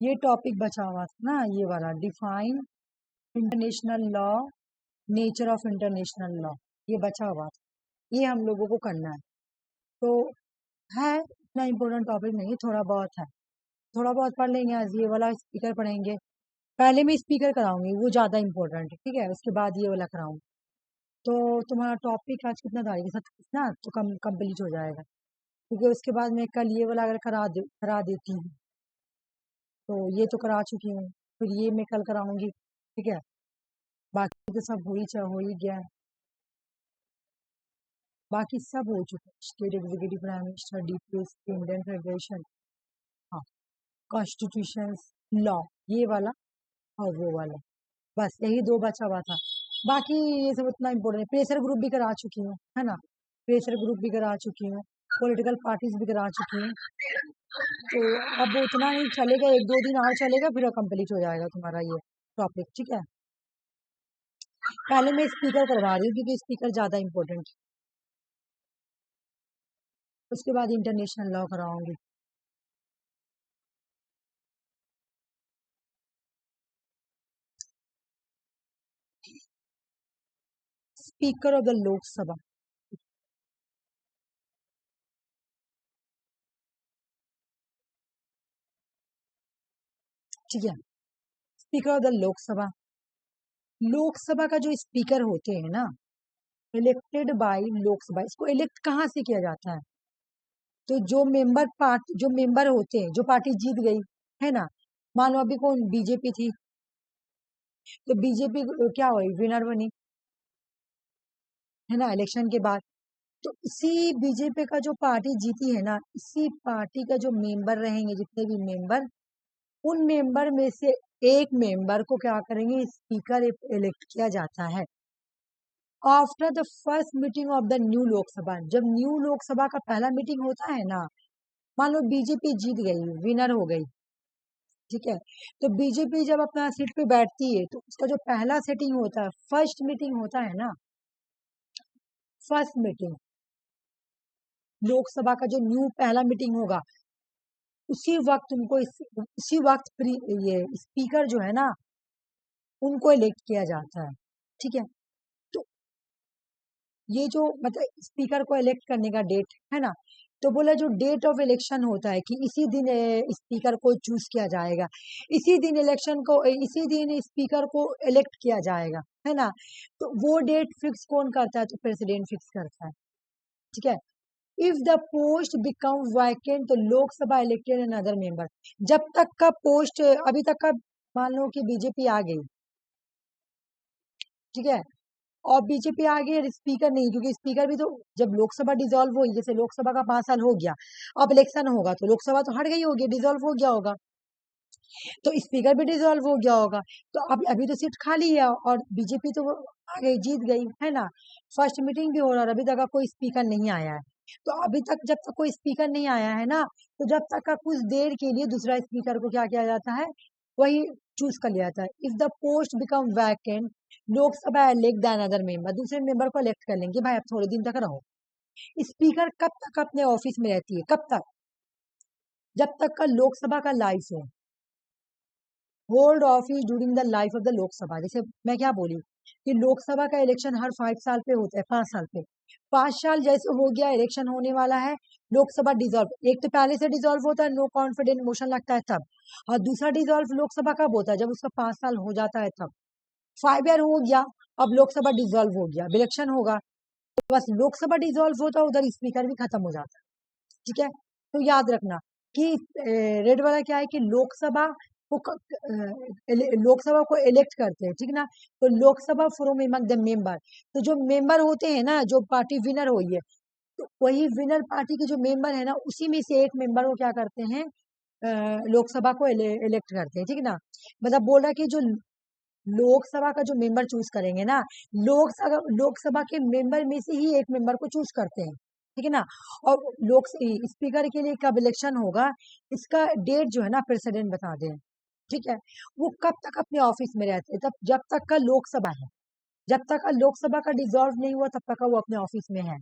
ये टॉपिक बचा हुआ था ना, ये वाला define international law, nature of international law, ये बचा हुआ था, ये हम लोगों को करना है। तो है इतना इम्पोर्टेंट टॉपिक नहीं, थोड़ा बहुत है, थोड़ा बहुत पढ़ लेंगे। आज ये वाला स्पीकर पढ़ेंगे, पहले मैं स्पीकर कराऊंगी, वो ज़्यादा इम्पोर्टेंट है, ठीक है, उसके बाद ये वाला कराऊंगी। तो तुम्हारा टॉपिक आज कितना तारीख है, 27 ना, तो कंप्लीट हो जाएगा, क्योंकि उसके बाद मैं कल ये वाला अगर करा देती हूँ, तो ये तो करा चुकी हूँ, फिर ये मैं कल कराऊंगी, ठीक है। बाकी तो सब हो ही गया है, बाकी सब हो चुका है। State executive prime minister, DPS, Indian federation, हाँ, कॉन्स्टिट्यूशन, लॉ, ये वाला और वो वाला, बस यही दो बचा हुआ था। बाकी ये सब उतना इम्पोर्टेंट है। प्रेशर ग्रुप भी करा चुकी हूँ, है ना, प्रेशर ग्रुप भी करा चुकी हूँ, पॉलिटिकल पार्टीज भी करा चुकी हूँ। तो अब उतना नहीं चलेगा, एक दो दिन और चलेगा, फिर कंप्लीट हो जाएगा तुम्हारा ये टॉपिक, ठीक है। पहले मैं स्पीकर करवा रही हूँ, क्योंकि स्पीकर ज़्यादा इम्पोर्टेंट है, उसके बाद इंटरनेशनल लॉ कराऊंगी। स्पीकर ऑफ द लोकसभा, ठीक है, speaker of the Lok Sabha, Lok Sabha का जो स्पीकर होते हैं ना, इलेक्टेड बाय लोकसभा, इसको इलेक्ट कहाँ से किया जाता है, तो जो मेंबर होते हैं, जो पार्टी जीत गई, है ना, मान लो अभी कौन बीजेपी थी, तो बीजेपी क्या हुई, विनर बनी, है ना, इलेक्शन के बाद। तो इसी बीजेपी का जो पार्टी जीती है ना, इसी पार्टी का जो मेंबर रहेंगे, जितने भी मेंबर, उन मेंबर में से एक मेंबर को क्या करेंगे, स्पीकर इलेक्ट किया जाता है। After the first meeting of the new Lok Sabha, जब न्यू लोकसभा का पहला मीटिंग होता है ना, मान लो बीजेपी जीत गई, विनर हो गई, ठीक है, तो बीजेपी जब अपना सीट पे बैठती है, तो उसका जो पहला सेटिंग होता है, फर्स्ट मीटिंग होता है ना, फर्स्ट मीटिंग, लोकसभा का जो न्यू पहला मीटिंग होगा, उसी वक्त उनको उसी वक्त ये स्पीकर जो है ना, उनको इलेक्ट किया जाता है, ठीक है। तो ये जो मतलब स्पीकर को इलेक्ट करने का डेट है ना, तो बोला जो डेट ऑफ इलेक्शन होता है कि इसी दिन स्पीकर को चूज किया जाएगा, इसी दिन इलेक्शन को इसी दिन स्पीकर को इलेक्ट किया जाएगा, है ना, तो वो डेट फिक्स कौन करता है, तो प्रेसिडेंट फिक्स करता है, ठीक है। If the post become vacant, तो लोकसभा इलेक्टेड अनदर मेंबर, जब तक का पोस्ट अभी तक का, मान लो कि बीजेपी आ गई, ठीक है, और बीजेपी आ गई और स्पीकर नहीं, क्योंकि स्पीकर भी तो, जब लोकसभा डिसॉल्व हुई, जैसे लोकसभा का 5 साल हो गया, अब इलेक्शन होगा, तो लोकसभा तो हट गई होगी, डिसॉल्व हो गया होगा, तो स्पीकर भी डिसॉल्व हो गया होगा, तो अब अभी तो सीट खाली है, और बीजेपी तो आ गई, जीत गई, है ना, फर्स्ट मीटिंग भी हो रहा है, अभी तक का कोई स्पीकर नहीं आया है, तो अभी तक जब तक कोई स्पीकर नहीं आया है ना, तो जब तक का कुछ देर के लिए दूसरा स्पीकर को क्या किया जाता है, वही चूज कर लिया जाता है। If the post become vacant, Lok Sabha elect the another member, दूसरे मेंबर को इलेक्ट कर लेंगे, भाई अब थोड़े दिन तक रहो। स्पीकर कब तक अपने ऑफिस में रहती है, कब तक, जब तक का लोकसभा का लाइफ है, hold office during the life of the Lok Sabha. जैसे मैं क्या बोली कि लोकसभा का इलेक्शन हर 5 साल पे होता है, 5 साल पे, 5 साल जैसे हो गया, इलेक्शन होने वाला है, लोकसभा डिसॉल्व, एक तो पहले से डिसॉल्व होता है, नो कॉन्फिडेंस मोशन लगता है तब, और दूसरा डिसॉल्व लोकसभा कब होता है, जब उसका 5 साल हो जाता है तब, 5 ईयर हो गया, अब लोकसभा डिसॉल्व हो गया, इलेक्शन होगा, तो बस लोकसभा डिसॉल्व होता है, उधर स्पीकर भी खत्म हो जाता है, ठीक है। तो याद रखना कि रेड वाला क्या है कि को लोकसभा को इलेक्ट करते हैं, ठीक ना, तो Lok Sabha from among the member, तो जो मेंबर होते हैं ना, जो पार्टी विनर हुई है, तो वही विनर पार्टी के जो मेंबर है ना, उसी में से एक मेंबर को क्या करते हैं, लोकसभा को इलेक्ट करते हैं, ठीक है ना, मतलब बोल रहा है कि जो लोकसभा का जो मेंबर चूज करेंगे ना, लोकसभा के मेंबर में से ही एक मेंबर को चूज करते हैं, ठीक है ना, और लोक स्पीकर के लिए कब इलेक्शन होगा, इसका डेट जो है ना, प्रेसिडेंट बता दें, ठीक है। वो कब तक अपने ऑफिस में रहते हैं, तब जब तक का लोकसभा है, जब तक का लोकसभा का डिसॉल्व नहीं हुआ, तब तक का वो अपने ऑफिस में है,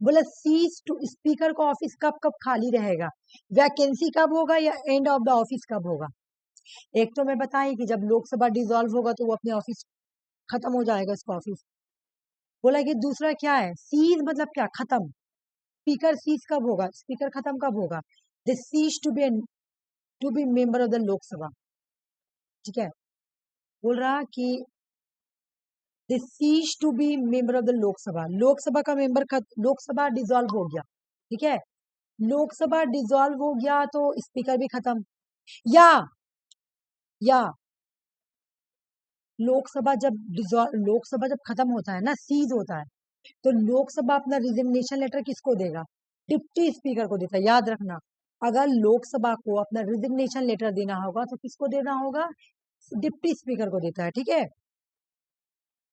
बोला सीज टू, स्पीकर का ऑफिस कब कब खाली रहेगा, वैकेंसी कब होगा या एंड ऑफ द ऑफिस कब होगा। एक तो मैं बताई कि जब लोकसभा डिसॉल्व होगा तो वो अपने ऑफिस खत्म हो जाएगा उसका ऑफिस। बोला कि दूसरा क्या है, सीज मतलब क्या, खत्म। स्पीकर सीज कब होगा, स्पीकर खत्म कब होगा, the cease to be member of the Lok Sabha. ठीक है, बोल रहा कि the cease to be member of the Lok Sabha, Lok Sabha का मेंबर लोकसभा डिसॉल्व हो गया। ठीक है, लोकसभा डिसॉल्व हो गया तो स्पीकर भी खत्म। या लोकसभा जब खत्म होता है ना, सीज होता है, तो लोकसभा अपना रिजिग्नेशन लेटर किसको देगा, डिप्टी स्पीकर को देता है। याद रखना, अगर लोकसभा को अपना रिजिग्नेशन लेटर देना होगा तो किसको देना होगा, डिप्टी स्पीकर को देता है। ठीक है,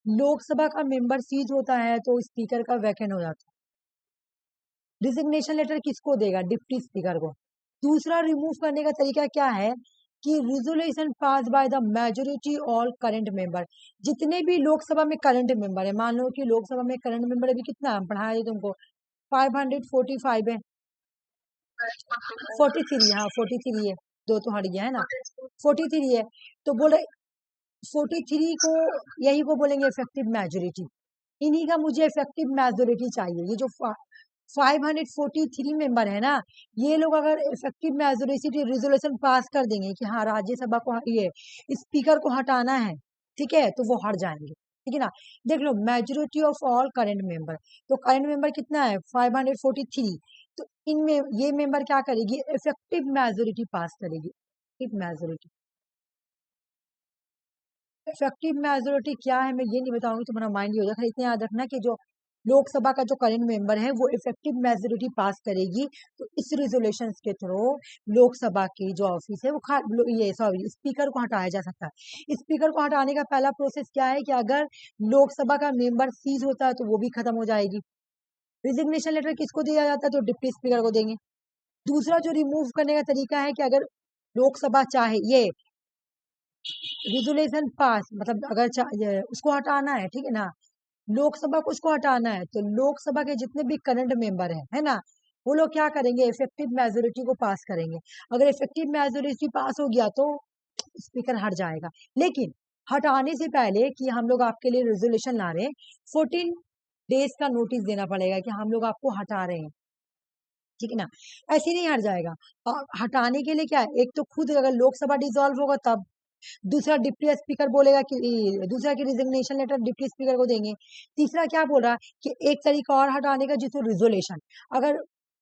लोकसभा का मेंबर सीज होता है तो स्पीकर का वैकेंट हो जाता है। रिजिग्नेशन लेटर किसको देगा, डिप्टी स्पीकर को। दूसरा रिमूव करने का तरीका क्या है कि resolution pass by the majority all current member, जितने भी लोकसभा में करंट मेंबर है, मान लो कि लोकसभा में करंट मेंबर अभी कितना है, पढ़ाया है तुमको 545 है, 43, हाँ 43 है, दो तो हट गया है ना, 43 है। तो बोले 43 को, यही को बोलेंगे इफेक्टिव मेजोरिटी, इन्हीं का मुझे इफेक्टिव मेजोरिटी चाहिए। ये जो 543 मेंबर है ना, ये लोग अगर इफेक्टिव मेजोरिटी रिजोल्यूशन पास कर देंगे कि हाँ राज्यसभा को ये स्पीकर को हटाना है, ठीक है, तो वो हट जाएंगे। ठीक है ना, देख लो majority of all current member, तो करंट मेंबर कितना है 543, तो इनमें ये मेंबर क्या करेगी, इफेक्टिव मेजोरिटी पास करेगी। इफेक्टिव मेजोरिटी, इफेक्टिव मेजोरिटी क्या है मैं ये नहीं बताऊंगी, तुम्हारा माइंड ही हो जाएगा। इतना याद रखना कि जो लोकसभा का जो करंट मेंबर है वो इफेक्टिव मेजोरिटी पास करेगी, तो इस रिजोल्यूशन के थ्रू लोकसभा की जो ऑफिस है वो ये सॉरी स्पीकर को हटाया जा सकता है। स्पीकर को हटाने का पहला प्रोसेस क्या है कि अगर लोकसभा का मेंबर सीज होता है तो वो भी खत्म हो जाएगी। रिजिग्नेशन लेटर किसको दिया जाता है, तो डिप्टी स्पीकर को देंगे। दूसरा जो रिमूव करने का तरीका है कि अगर लोकसभा चाहे ये रिजोल्यूशन पास, मतलब अगर उसको हटाना है, ठीक है ना, लोकसभा को उसको हटाना है, तो लोकसभा के जितने भी करंट मेंबर है ना, वो लोग क्या करेंगे, इफेक्टिव मेजोरिटी को पास करेंगे। अगर इफेक्टिव मेजोरिटी पास हो गया तो स्पीकर हट जाएगा। लेकिन हटाने से पहले कि हम लोग आपके लिए रेजोल्यूशन ला रहे हैं, 14 डेज का नोटिस देना पड़ेगा कि हम लोग आपको हटा रहे हैं। ठीक है ना, ऐसे नहीं हट जाएगा। और हटाने के लिए क्या है, एक तो खुद अगर लोकसभा डिसॉल्व होगा तब, दूसरा डिप्टी स्पीकर बोलेगा कि दूसरा की रिजिग्नेशन लेटर डिप्टी स्पीकर को देंगे। तीसरा क्या बोल रहा है कि एक तरीका और हटाने का जिसको रिजोल्यूशन, अगर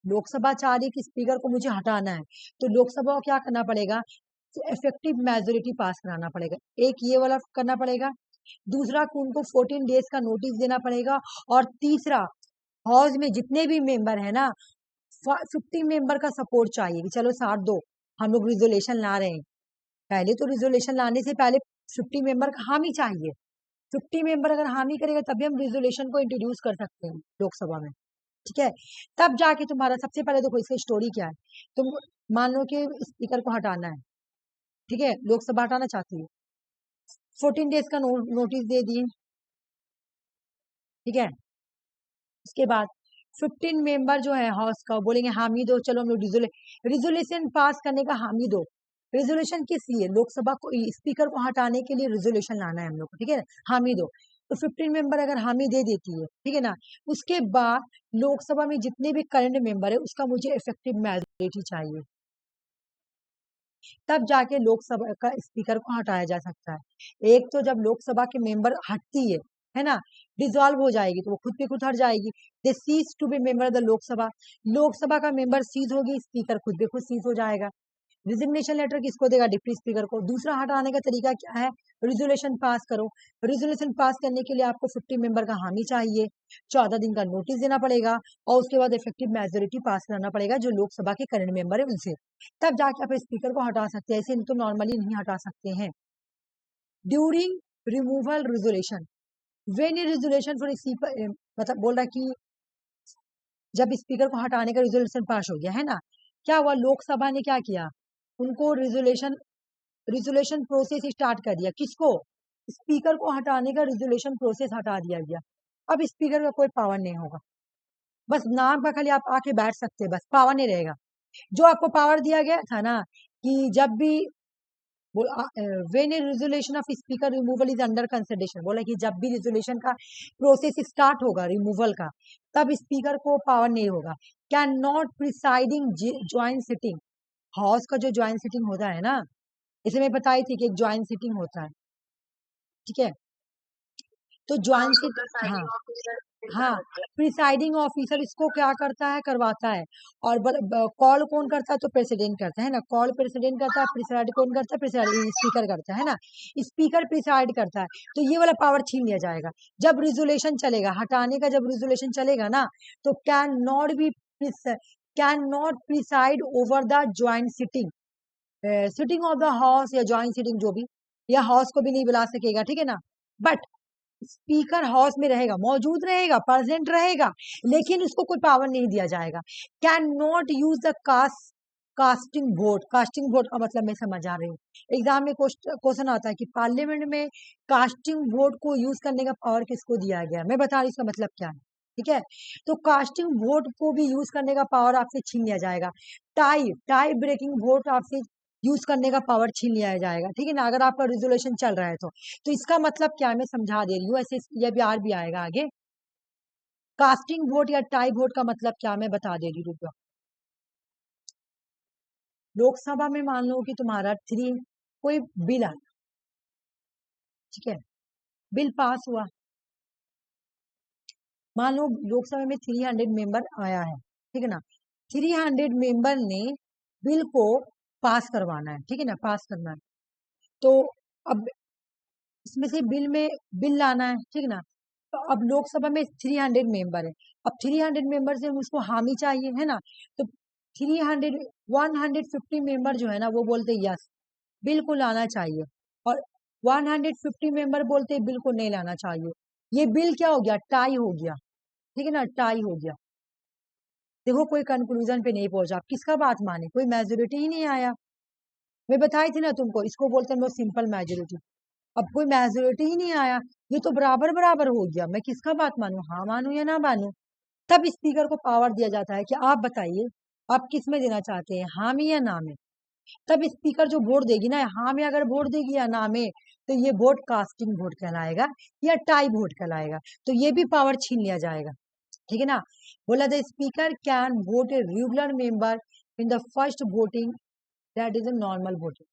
लोकसभा चाह रही कि स्पीकर को मुझे हटाना है तो लोकसभा को क्या करना पड़ेगा, इफेक्टिव मेजोरिटी पास कराना पड़ेगा, एक ये वाला करना पड़ेगा। दूसरा कि उनको 14 डेज का नोटिस देना पड़ेगा। और तीसरा, हाउस में जितने भी मेंबर है ना, 50 मेंबर का सपोर्ट चाहिए कि चलो साथ दो, हम लोग रिजोल्यूशन ला रहे हैं। पहले तो रिजोल्यूशन लाने से पहले 50 मेंबर का हामी चाहिए। 50 मेंबर अगर हामी करेगा तभी हम रिजोल्यूशन को इंट्रोड्यूस कर सकते हैं लोकसभा में। ठीक है, तब जाके तुम्हारा, सबसे पहले देखो इसकी स्टोरी क्या है। तुम मान लो कि स्पीकर को हटाना है, ठीक है, लोकसभा हटाना चाहती है, 14 डेज का नोटिस दे दिए। ठीक है, उसके बाद 15 मेंबर जो है हाउस का बोलेंगे हामी दो, चलो हम लोग रिजोल्यूशन पास करने का हामी दो। रिजोल्यूशन किस लिए, लोकसभा को स्पीकर को हटाने के लिए रिजोल्यूशन लाना है हम लोग को, ठीक है, हामी दो। तो 15 मेंबर अगर हामी दे देती है, ठीक है ना, उसके बाद लोकसभा में जितने भी करंट मेंबर है उसका मुझे इफेक्टिव मेजोरिटी चाहिए, तब जाके लोकसभा का स्पीकर को हटाया जा सकता है। एक तो जब लोकसभा के मेंबर हटती है ना, डिसॉल्व हो जाएगी तो वो खुद पे खुद हट जाएगी, they cease to be member the Lok Sabha, Lok Sabha का मेंबर सीज होगी, स्पीकर खुद पे खुद सीज हो जाएगा। रिजिग्नेशन लेटर किसको देगा, डिप्टी स्पीकर को। दूसरा हटाने का तरीका क्या है, रिजोल्यूशन पास करो। रिजोल्यूशन पास करने के लिए आपको 50 मेंबर का हामी चाहिए, 14 दिन का नोटिस देना पड़ेगा, और उसके बाद इफेक्टिव मेजोरिटी पास कराना पड़ेगा जो लोकसभा के करंट मेंबर है उनसे, तब जाके आप स्पीकर को हटा सकते हैं, ऐसे तो नॉर्मली नहीं हटा सकते हैं। During removal resolution, when a resolution for मतलब बोल रहा कि जब स्पीकर को हटाने का रिजोल्यूशन पास हो गया है ना, क्या हुआ, लोकसभा ने क्या किया, उनको रिजोल्यूशन प्रोसेस स्टार्ट कर दिया, किसको, स्पीकर को हटाने का रिजोल्यूशन प्रोसेस हटा दिया गया। अब स्पीकर का कोई पावर नहीं होगा। बस नाम का खाली आप आके बैठ सकते हैं, बस पावर नहीं रहेगा। जो आपको पावर दिया गया था ना कि जब भी when a resolution of speaker removal is under consideration, बोला कि जब भी रिजोल्यूशन का प्रोसेस स्टार्ट होगा रिमूवल का, तब स्पीकर को पावर नहीं होगा। Can not presiding joint sitting, house का जो ज्वाइंट सिटिंग होता है ना, इसे मैं बताई थी कि एक ज्वाइंट सिटिंग होता है, ठीक है। तो ज्वाइंट सिट, हाँ हाँ, प्रिसाइडिंग ऑफिसर इसको क्या करता है, करवाता है। और कॉल कौन करता है, तो प्रेसिडेंट करता है ना, कॉल प्रेसिडेंट करता है, प्रिसाइड कौन करता है, प्रिसाइड स्पीकर करता है ना, स्पीकर प्रिसाइड करता है। तो ये वाला पावर छीन लिया जाएगा जब रिजोल्यूशन चलेगा, हटाने का जब रिजोल्यूशन चलेगा ना, तो can not preside over the joint sitting, sitting of the house या ज्वाइंट सिटिंग जो भी, या हाउस को भी नहीं बुला सकेगा, ठीक है ना। बट स्पीकर हाउस में रहेगा, मौजूद रहेगा, प्रेजेंट रहेगा, लेकिन उसको कोई पावर नहीं दिया जाएगा। Can not use the casting vote, casting vote का मतलब मैं समझ आ रही हूँ, एग्जाम में क्वेश्चन आता है कि पार्लियामेंट में कास्टिंग वोट को यूज करने का पावर किसको दिया गया, मैं बता रही हूँ इसका मतलब क्या है, ठीक है। तो कास्टिंग वोट को भी यूज करने का पावर आपसे छीन लिया जाएगा। टाई टाई ब्रेकिंग वोट आपसे यूज करने का पावर छीन लिया जाएगा, ठीक है ना, अगर आपका रिजोल्यूशन चल रहा है तो इसका मतलब क्या है मैं समझा दे रही हूँ, ऐसे ये बिहार भी आएगा आगे। कास्टिंग वोट या टाई वोट का मतलब क्या मैं बता दे रही हूँ। लोकसभा में मान लो कि तुम्हारा कोई बिल आया, ठीक है, बिल पास हुआ, मान लो लोकसभा में 300 मेंबर आया है, ठीक है ना, 300 मेंबर ने बिल को पास करवाना है, ठीक है ना, पास करना है। तो अब इसमें से बिल लाना है, ठीक है ना। तो अब लोकसभा में 300 मेंबर है, अब 300 मेंबर से उसको हामी चाहिए, है ना। तो 300 150 मेंबर जो है ना वो बोलते यस बिल को लाना चाहिए, और 150 मेंबर बोलते बिल को नहीं लाना चाहिए। ये बिल क्या हो गया, टाई हो गया, ठीक है ना, टाई हो गया। देखो कोई कंक्लूजन पे नहीं पहुंचा, किसका बात माने, कोई मेजोरिटी ही नहीं आया। मैं बताई थी ना तुमको, इसको बोलते हैं सिंपल मेजोरिटी। अब कोई मेजोरिटी ही नहीं आया, ये तो बराबर बराबर हो गया, मैं किसका बात मानूं, हाँ मानूं या ना मानूं। तब स्पीकर को पावर दिया जाता है कि आप बताइए आप किस में देना चाहते हैं, हाँ में या ना में। तब स्पीकर जो वोट देगी ना, हाँ में अगर वोट देगी या ना में, तो ये वोट कास्टिंग वोट कहलाएगा या टाई वोट कहलाएगा, तो ये भी पावर छीन लिया जाएगा, ठीक है ना। बोला the speaker can vote a regular member in the first voting, that is a normal voting.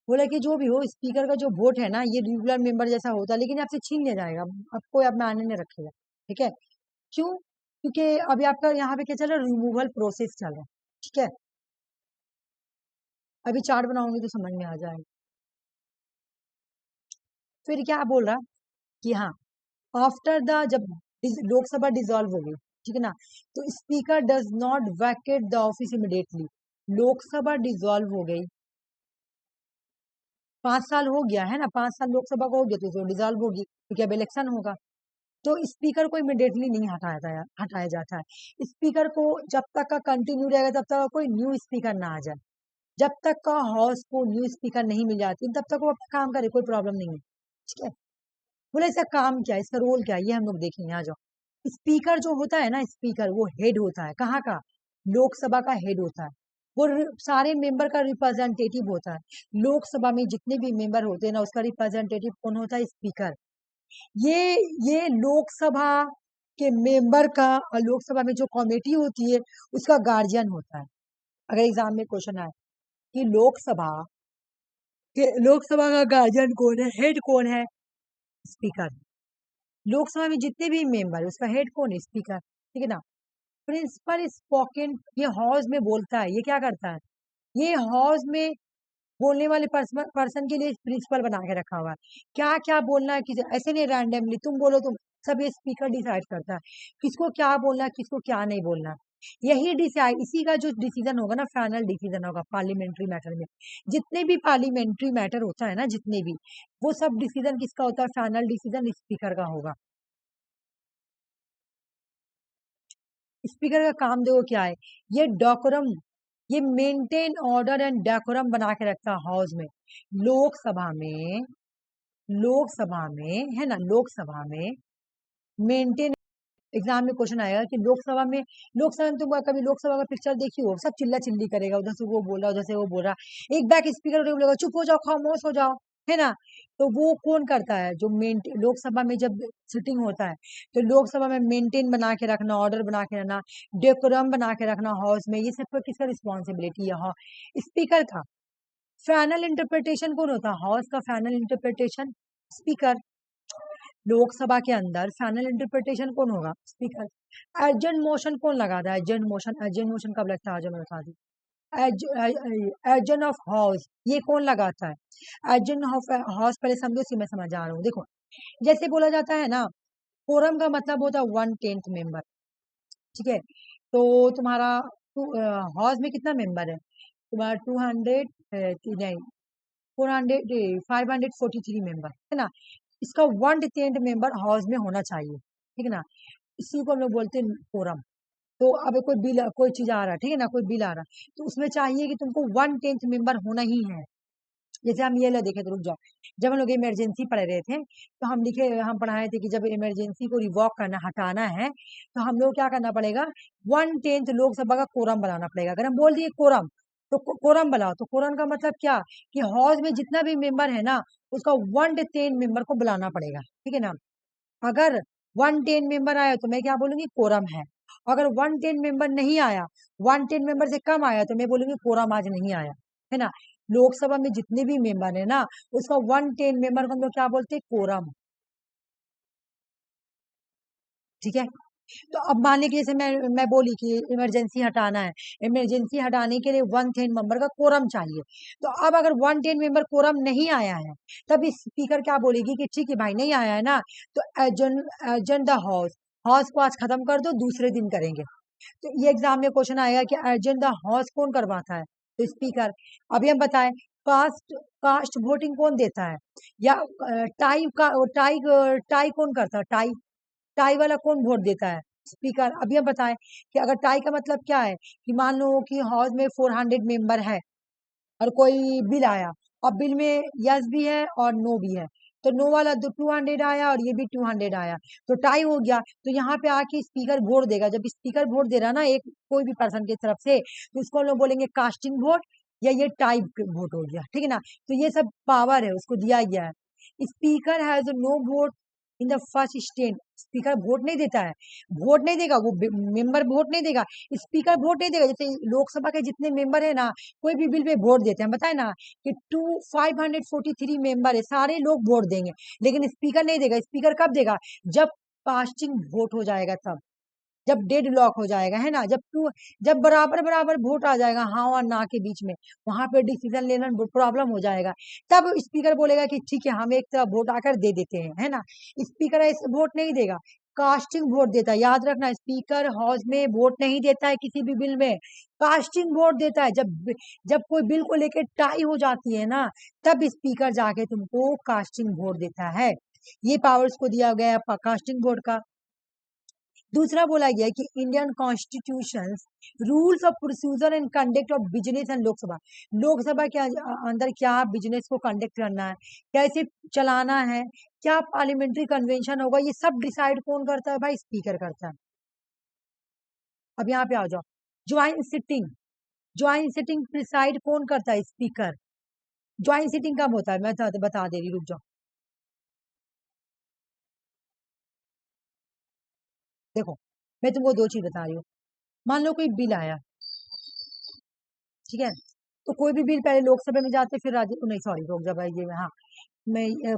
बोला कि जो भी हो स्पीकर का जो वोट है ना ये रेगुलर मेंबर जैसा होता है, लेकिन आपसे छीन लिया जाएगा, आपको अब मायने नहीं रखेगा, ठीक है। क्यों, क्योंकि अभी आपका यहाँ पे क्या चल रहा है, रिमूवल प्रोसेस चल रहा है, ठीक है। अभी चार्ट बनाऊंगी तो समझ में आ जाएगा। फिर क्या बोल रहा कि हाँ, आफ्टर द जब लोकसभा डिसॉल्व हो गई, ठीक है ना, तो speaker does not Venkat the office immediately. Lok Sabha dissolve हो गई, 5 साल हो गया है ना, 5 साल लोकसभा को हो गया तो डिसॉल्व होगी क्योंकि अब इलेक्शन होगा। तो स्पीकर को इमिडिएटली नहीं हटाया जाता है। स्पीकर को जब तक का कंटिन्यू रहेगा तब तक कोई न्यू स्पीकर ना आ जाए, जब तक का हाउस को न्यू स्पीकर नहीं मिल जाती तब तक वो अपना काम करे, कोई प्रॉब्लम नहीं है, ठीक है। बोले इसका काम क्या है, इसका रोल क्या है, ये हम लोग देखेंगे, आ जाओ। स्पीकर जो होता है ना, स्पीकर वो हेड होता है, कहाँ का, लोकसभा का हेड होता है। वो सारे मेंबर का रिप्रेजेंटेटिव होता है। लोकसभा में जितने भी मेंबर होते हैं ना उसका रिप्रेजेंटेटिव कौन होता है, स्पीकर। ये ये लोकसभा के मेंबर का, और लोकसभा में जो कमेटी होती है उसका गार्जियन होता है। अगर एग्जाम में क्वेश्चन आए कि लोकसभा का गार्जियन कौन है, हेड कौन है, स्पीकर। लोकसभा में जितने भी मेंबर है उसका हेड कौन है, स्पीकर, ठीक है ना। प्रिंसिपल स्पोकन, ये हाउस में बोलता है, ये क्या करता है, ये हाउस में बोलने वाले पर्सन के लिए प्रिंसिपल बना के रखा हुआ है। क्या क्या बोलना है किसी, ऐसे नहीं रैंडमली तुम बोलो तुम, सब ये स्पीकर डिसाइड करता है किसको क्या बोलना है, किसको क्या नहीं बोलना है। यही डिसाइड, इसी का जो डिसीजन होगा ना, फाइनल डिसीजन होगा पार्लियामेंट्री मैटर में। जितने भी पार्लियामेंट्री मैटर होता है ना, जितने भी, वो सब डिसीजन किसका होता है, फाइनल डिसीजन स्पीकर का होगा। स्पीकर का काम देखो क्या है, ये डेकोरम, ये मेंटेन ऑर्डर एंड डेकोरम बना के रखता है हाउस में। लोकसभा में लोकसभा में है ना, लोकसभा में मेंटेन एग्जाम में क्वेश्चन आएगा कि लोकसभा में तुम कभी लोकसभा का पिक्चर देखी हो, सब चिल्ला चिल्ली करेगा, उधर से वो बोल रहा, उधर से वो बोल रहा, एक बैक स्पीकर बोलेगा चुप हो जाओ, खामोश हो जाओ, है ना। तो वो कौन करता है, जो लोकसभा में जब सिटिंग होता है, तो लोकसभा में मेंटेन बना के रखना, ऑर्डर बना के रखना, डेकोरम बना के रखना हाउस में, ये सब पर किसका रिस्पॉन्सिबिलिटी है? स्पीकर का। फाइनल इंटरप्रिटेशन कौन होता है? हाउस का फाइनल इंटरप्रिटेशन स्पीकर। लोकसभा के अंदर फाइनल इंटरप्रिटेशन कौन होगा? स्पीकर। एजेंट मोशन कौन लगाता है? एजेंट मोशन कब लगता है? मैं बता दी। एजेंट ऑफ हाउस ये कौन लगाता है? एजेंट ऑफ हाउस पहले समझो, मैं समझ आ रहा हूँ। देखो, जैसे बोला जाता है ना, कोरम का मतलब होता है 1/10 मेंबर, ठीक है। तो तुम्हारा हाउस में कितना मेंबर है? तुम्हारा 200 नहीं 400 543 मेंबर है ना। इसका 1/10 मेंबर हाउस में होना चाहिए, ठीक है ना। इसी को हम लोग बोलते हैं कोरम। तो अब कोई बिल, कोई चीज आ रहा है, ठीक है ना, कोई बिल आ रहा है, तो उसमें चाहिए कि तुमको 1/10 मेंबर होना ही है। जैसे हम ये लो देखे, तो रुक जाओ, जब हम लोग इमरजेंसी पढ़ रहे थे, तो हम पढ़ाए थे कि जब इमरजेंसी को रिवॉक करना, हटाना है, तो हम लोग क्या करना पड़ेगा? 1/10 लोकसभा का कोरम बनाना पड़ेगा। अगर हम बोल दिए कोरम, तो कोरम बनाओ, तो कोरम का मतलब क्या? कि हाउस में जितना भी मेंबर है ना, उसका 1/10 मेंबर को बुलाना पड़ेगा, ठीक है ना। अगर 1/10 मेंबर आया तो मैं क्या बोलूंगी? कोरम है। अगर 1/10 मेंबर नहीं आया, 1/10 मेंबर से कम आया, तो मैं बोलूंगी कोरम आज नहीं आया, है ना। लोकसभा में जितने भी मेंबर है ना, उसका 1/10 मेंबर को हम लोग क्या बोलते हैं? कोरम, ठीक है। तो अब मान लीजिए, जैसे मैं बोली कि इमरजेंसी हटाना है, इमरजेंसी हटाने के लिए 1/10 मेंबर का कोरम चाहिए। तो अब अगर 1/10 मेंबर कोरम नहीं आया है, तब स्पीकर क्या बोलेगी कि ठीक है भाई, नहीं आया है ना, तो एडजन द हाउस को आज खत्म कर दो, दूसरे दिन करेंगे। तो ये एग्जाम में क्वेश्चन आएगा कि एडजन द हाउस कौन करवाता है? तो स्पीकर। अभी हम बताएं, कास्ट कास्ट वोटिंग कौन देता है? या टाई कौन करता है? टाई टाई वाला कौन वोट देता है? स्पीकर। अभी हम बताएं कि अगर टाई का मतलब क्या है, कि मान लो कि हाउस में 400 मेंबर है, और कोई बिल आया, और बिल में यस भी है और नो भी है, तो नो वाला 200 आया और ये भी 200 आया, तो टाई हो गया। तो यहाँ पे आके स्पीकर वोट देगा। जब स्पीकर वोट दे रहा ना, एक कोई भी पर्सन की तरफ से, तो उसको हम लोग बोलेंगे कास्टिंग वोट, या ये टाई वोट हो गया, ठीक है ना। तो ये सब पावर है, उसको दिया गया है। Speaker has no vote in the first state. Speaker vote नहीं देता है, वोट नहीं देगा, वो मेंबर वोट नहीं देगा, स्पीकर वोट नहीं देगा। जैसे लोकसभा के जितने मेंबर है ना, कोई भी बिल पे वोट देते हैं, बताए ना कि 543 मेंबर है, सारे लोग वोट देंगे, लेकिन स्पीकर नहीं देगा। स्पीकर कब देगा? जब कास्टिंग वोट हो जाएगा, तब, जब डेड लॉक हो जाएगा, है ना, जब बराबर बराबर वोट आ जाएगा हाँ और ना के बीच में, वहां पे डिसीजन लेना प्रॉब्लम हो जाएगा, तब स्पीकर बोलेगा कि ठीक है, हम एक तरफ वोट आकर दे देते हैं, है ना। स्पीकर ऐसे वोट नहीं देगा, कास्टिंग वोट देता है। याद रखना, स्पीकर हाउस में वोट नहीं देता है किसी भी बिल में, कास्टिंग वोट देता है। जब जब कोई बिल को लेकर टाई हो जाती है ना, तब स्पीकर जाके तुमको कास्टिंग वोट देता है। ये पावर्स को दिया गया है कास्टिंग वोट का। दूसरा बोला गया कि Indian constitution rules of procedure and conduct of business and Lok Sabha. Lok Sabha के अंदर क्या बिजनेस को कंडक्ट करना है, कैसे चलाना है, क्या पार्लियामेंट्री कन्वेंशन होगा, ये सब डिसाइड कौन करता है? भाई स्पीकर करता है। अब यहाँ पे आ जाओ, ज्वाइंट सिटिंग प्रिसाइड कौन करता है? स्पीकर। ज्वाइंट सिटिंग कब होता है? मैं बता दे रही, रुक जाओ। देखो, मैं तुमको दो चीज बता रही हूँ। मान लो कोई बिल आया, ठीक है, तो कोई भी बिल पहले लोकसभा में जाते, फिर राज्य नहीं, सॉरी, रोक जा भाई, ये हाँ,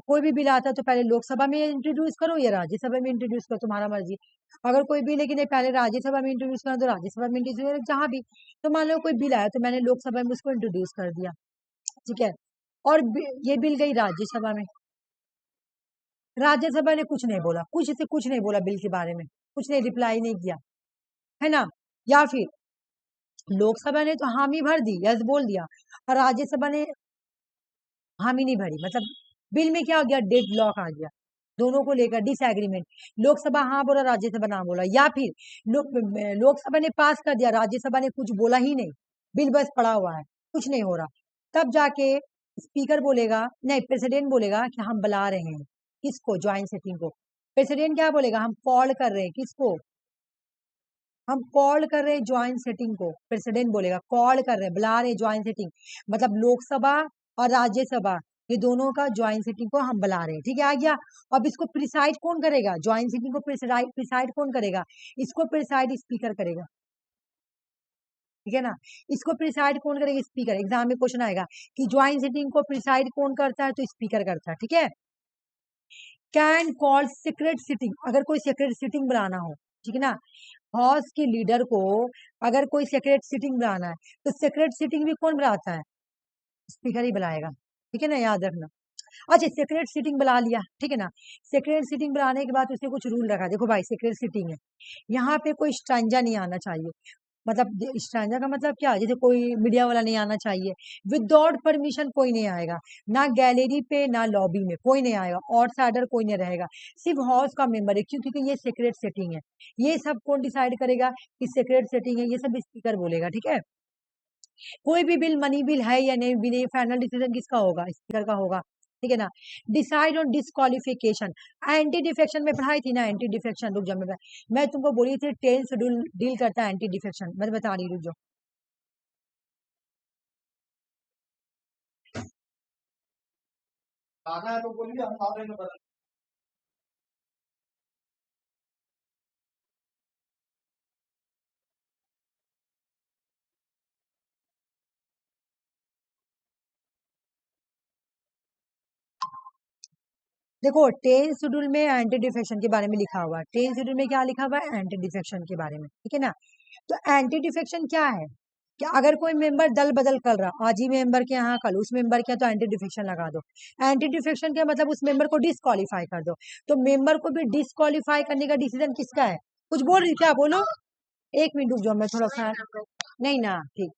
कोई भी बिल आता है तो पहले लोकसभा में इंट्रोड्यूस करो या राज्यसभा में इंट्रोड्यूस करो, तुम्हारा मर्जी। अगर कोई बिल है कि नहीं पहले राज्यसभा में इंट्रोड्यूस करो, तो राज्यसभा में इंट्रोड्यूस करो, जहां भी। तो मान लो कोई बिल आया, तो मैंने लोकसभा में उसको इंट्रोड्यूस कर दिया, ठीक है, और ये बिल गई राज्यसभा में। राज्यसभा ने कुछ नहीं बोला, कुछ से कुछ नहीं बोला बिल के बारे में, कुछ नहीं, रिप्लाई नहीं किया, है ना। या फिर लोकसभा ने तो हामी भर दी, यस बोल दिया, और राज्यसभा ने हामी नहीं भरी, मतलब बिल में क्या हो गया? डेड लॉक आ गया, दोनों को लेकर डिसएग्रीमेंट। लोकसभा हाँ बोला, राज्यसभा ना बोला, या फिर लोकसभा ने पास कर दिया, राज्यसभा ने कुछ बोला ही नहीं, बिल बस पड़ा हुआ है, कुछ नहीं हो रहा, तब जाके स्पीकर बोलेगा, नहीं, प्रेसिडेंट बोलेगा कि हम बुला रहे हैं किसको? ज्वाइंट सिटिंग को। प्रेसिडेंट क्या बोलेगा? हम कॉल कर रहे हैं किसको? हम कॉल कर रहे हैं ज्वाइंट सिटिंग को, प्रेसिडेंट बोलेगा कॉल कर रहे हैं, बुला रहे हैं ज्वाइंट सिटिंग, मतलब लोकसभा और राज्यसभा ये दोनों का ज्वाइंट सिटिंग को हम बुला रहे हैं, ठीक है, आ गया। अब इसको प्रिसाइड कौन करेगा, ज्वाइंट सिटिंग को प्रिसाइड कौन करेगा, इसको प्रिसाइड स्पीकर करेगा, ठीक है ना। इसको प्रिसाइड कौन करेगा, स्पीकर। एग्जाम में क्वेश्चन आएगा कि ज्वाइंट सिटिंग को प्रिसाइड कौन करता है, तो स्पीकर करता है, ठीक है। कैन कॉल सीक्रेट सिटिंग, अगर कोई सीक्रेट सिटिंग बुलाना हो, ठीक है ना, हाउस के लीडर को अगर कोई सीक्रेट सिटिंग बुलाना है तो सीक्रेट सिटिंग भी कौन बुलाता है, स्पीकर ही बुलाएगा, ठीक है ना, याद रखना। अच्छा, सीक्रेट सिटिंग बुला लिया, ठीक है ना। सीक्रेट सिटिंग बुलाने के बाद उसने कुछ रूल रखा, देखो भाई सीक्रेट सिटिंग है, यहाँ पे कोई स्ट्रेंजर नहीं आना चाहिए, मतलब स्ट्रेंजर का मतलब क्या है, जैसे कोई मीडिया वाला नहीं आना चाहिए, विदाउट परमिशन कोई नहीं आएगा, ना गैलरी पे ना लॉबी में कोई नहीं आएगा, आउटसाइडर कोई नहीं रहेगा, सिर्फ हाउस का मेंबर है, क्यों, क्योंकि ये सीक्रेट सेटिंग है। ये सब कौन डिसाइड करेगा कि सीक्रेट सेटिंग है, ये सब स्पीकर बोलेगा, ठीक है। कोई भी बिल, मनी बिल है या नहीं बिल, फाइनल डिसीजन किसका होगा, स्पीकर का होगा, ठीक है ना। Decide on disqualification, anti defection में पढ़ाई थी ना, एंटी डिफेक्शन, रुक जाओ मैं तुमको बोली थी 10 शेड्यूल डील करता है एंटी डिफेक्शन, मैं बता रही, रुक जाओ। आना है तो बोलिए, हम आ रहे हैं। देखो 10 शेड्यूल में एंटी डिफेक्शन के बारे में लिखा हुआ है, 10 शेड्यूल में क्या लिखा हुआ है, एंटी डिफेक्शन के बारे में, ठीक है ना। तो एंटी डिफेक्शन क्या है, कि अगर कोई मेंबर दल बदल कर रहा, आज ही मेंबर के यहाँ कल उस मेंबर के यहाँ, तो एंटी डिफेक्शन लगा दो। एंटी डिफेक्शन क्या मतलब, उस मेंबर को डिस्क्वालीफाई कर दो। तो मेंबर को भी डिस्क्वालीफाई करने का डिसीजन किसका है, कुछ बोल रही क्या, बोलो, एक मिनट रुक जाओ, मैं थोड़ा सा, नहीं ना, ठीक।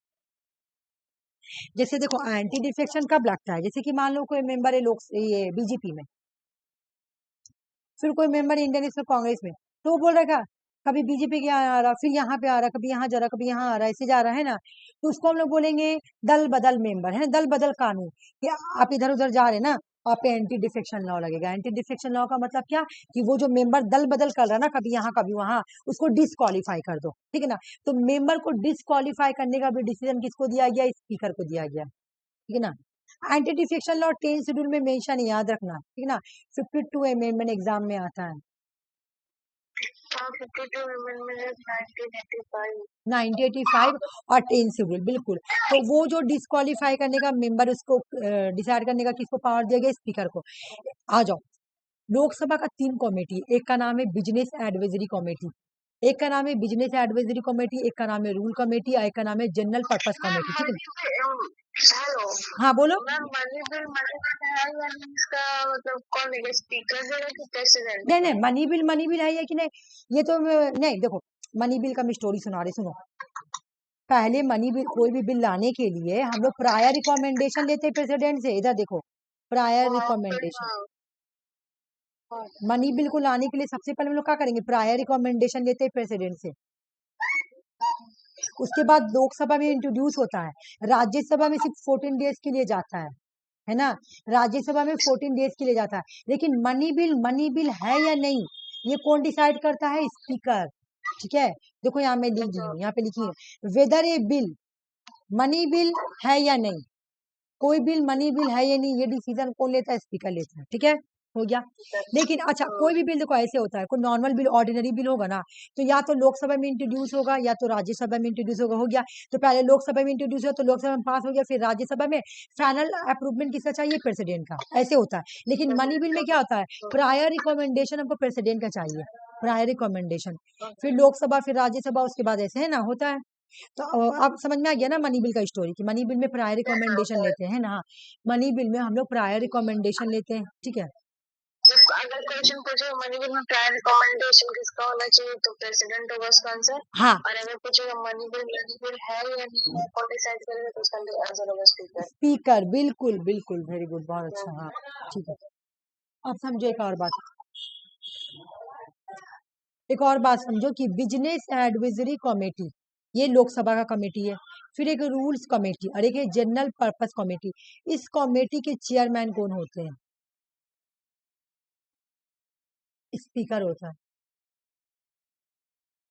जैसे देखो एंटी डिफेक्शन कब लगता है, जैसे कि मान लो कोई मेंबर है लोग ये बीजेपी में, फिर कोई मेंबर इंडियन नेशनल कांग्रेस में, तो वो बोल रहा है कभी बीजेपी के यहाँ आ रहा, फिर यहाँ पे आ रहा, कभी यहाँ जा रहा, कभी यहाँ आ रहा, ऐसे जा रहा है ना, तो उसको हम लोग बोलेंगे दल बदल मेंबर, है ना, दल बदल कानून, कि आप इधर उधर जा रहे हैं ना, आप पे एंटी डिफेक्शन लॉ लगेगा। एंटी डिफेक्शन लॉ का मतलब क्या, कि वो जो मेंबर दल बदल कर रहा है ना, कभी यहाँ कभी वहां, उसको डिस्क्वालीफाई कर दो, ठीक है ना। तो मेंबर को डिस्क्वालीफाई करने का भी डिसीजन किसको दिया गया, स्पीकर को दिया गया, ठीक है ना। एंटी डिफेक्शन लॉ 10 शेड्यूल में मेंशन, याद रखना, ठीक है ना। 52 अमेंडमेंट एग्जाम में आता है, 1985 और 10 शेड्यूल, बिल्कुल। तो वो जो डिस्क्वालीफाई करने का मेंबर, उसको डिसाइड करने का किसको पावर दिया गया, स्पीकर को। आ जाओ, लोकसभा का 3 कमेटी, एक का नाम है बिजनेस एडवाइजरी कमेटी, एक का नाम है बिजनेस एडवाइजरी कमेटी, एक का नाम है रूल कमेटी, एक का नाम है जनरल पर्पस कमेटी, ठीक है। हेलो, हाँ बोलो। मैम मनी बिल का मतलब कौन है, स्पीकर है कि प्रेसिडेंट? नहीं नहीं, मनी बिल है या कि नहीं, ये तो नहीं, देखो मनी बिल का मैं स्टोरी सुना रही, सुनो। पहले मनी बिल, कोई भी बिल लाने के लिए हम लोग प्रायर रिकमेंडेशन लेते हैं प्रेसिडेंट से, इधर देखो प्रायर रिकमेंडेशन। मनी बिल को लाने के लिए सबसे पहले हम लोग क्या करेंगे, प्रायर रिकमेंडेशन लेते हैं प्रेसिडेंट से। उसके बाद लोकसभा में इंट्रोड्यूस होता है, राज्यसभा में सिर्फ 14 डेज के लिए जाता है ना, राज्यसभा में 14 डेज के लिए जाता है। लेकिन मनी बिल है या नहीं, ये कौन डिसाइड करता है, स्पीकर, ठीक है। देखो यहाँ मैं लिख दी हूँ, यहाँ पे लिखी है वेदर ए बिल मनी बिल है या नहीं, कोई बिल मनी बिल है या नहीं, ये डिसीजन कौन लेता है, स्पीकर लेता है, ठीक है, हो गया। लेकिन अच्छा, कोई भी बिल देखो ऐसे होता है, कोई नॉर्मल बिल, ऑर्डिनरी बिल होगा ना, तो या तो लोकसभा में इंट्रोड्यूस होगा या तो राज्यसभा में इंट्रोड्यूस होगा, हो गया। तो पहले लोकसभा में इंट्रोड्यूस हुआ तो लोकसभा में पास हो गया, फिर राज्यसभा में फाइनल अप्रूवमेंट किसका चाहिए, प्रेसिडेंट का, ऐसे होता है। लेकिन मनी बिल में क्या होता है, प्रायर रिकमेंडेशन हमको प्रेसिडेंट का चाहिए, प्रायर रिकमेंडेशन, फिर लोकसभा, फिर राज्यसभा, उसके बाद ऐसे है ना, होता है। तो आप समझ में आ गया ना मनी बिल का स्टोरी, कि मनी बिल में प्रायर रिकमेंडेशन लेते हैं ना, मनी बिल में हम लोग प्रायर रिकमेंडेशन लेते हैं, ठीक है। अगर क्वेश्चन पूछे मनी बिल में प्रायर रिकमेंडेशन किसका होना चाहिए, तो प्रेसिडेंट होगा उसका आंसर, हाँ। और अगर पूछेगा मनी बिल है या नहीं, कौन डिसाइड करेगा, तो उसका आंसर होगा स्पीकर, स्पीकर, बिल्कुल बिल्कुल, वेरी गुड, बहुत अच्छा, हाँ ठीक है। अब समझो एक और बात, एक और बात समझो कि बिजनेस एडवाइजरी कमेटी, ये लोकसभा का कमेटी है, फिर एक रूल्स कमेटी और एक जनरल पर्पस कमेटी। इस कमेटी के चेयरमैन कौन होते हैं, स्पीकर होता है,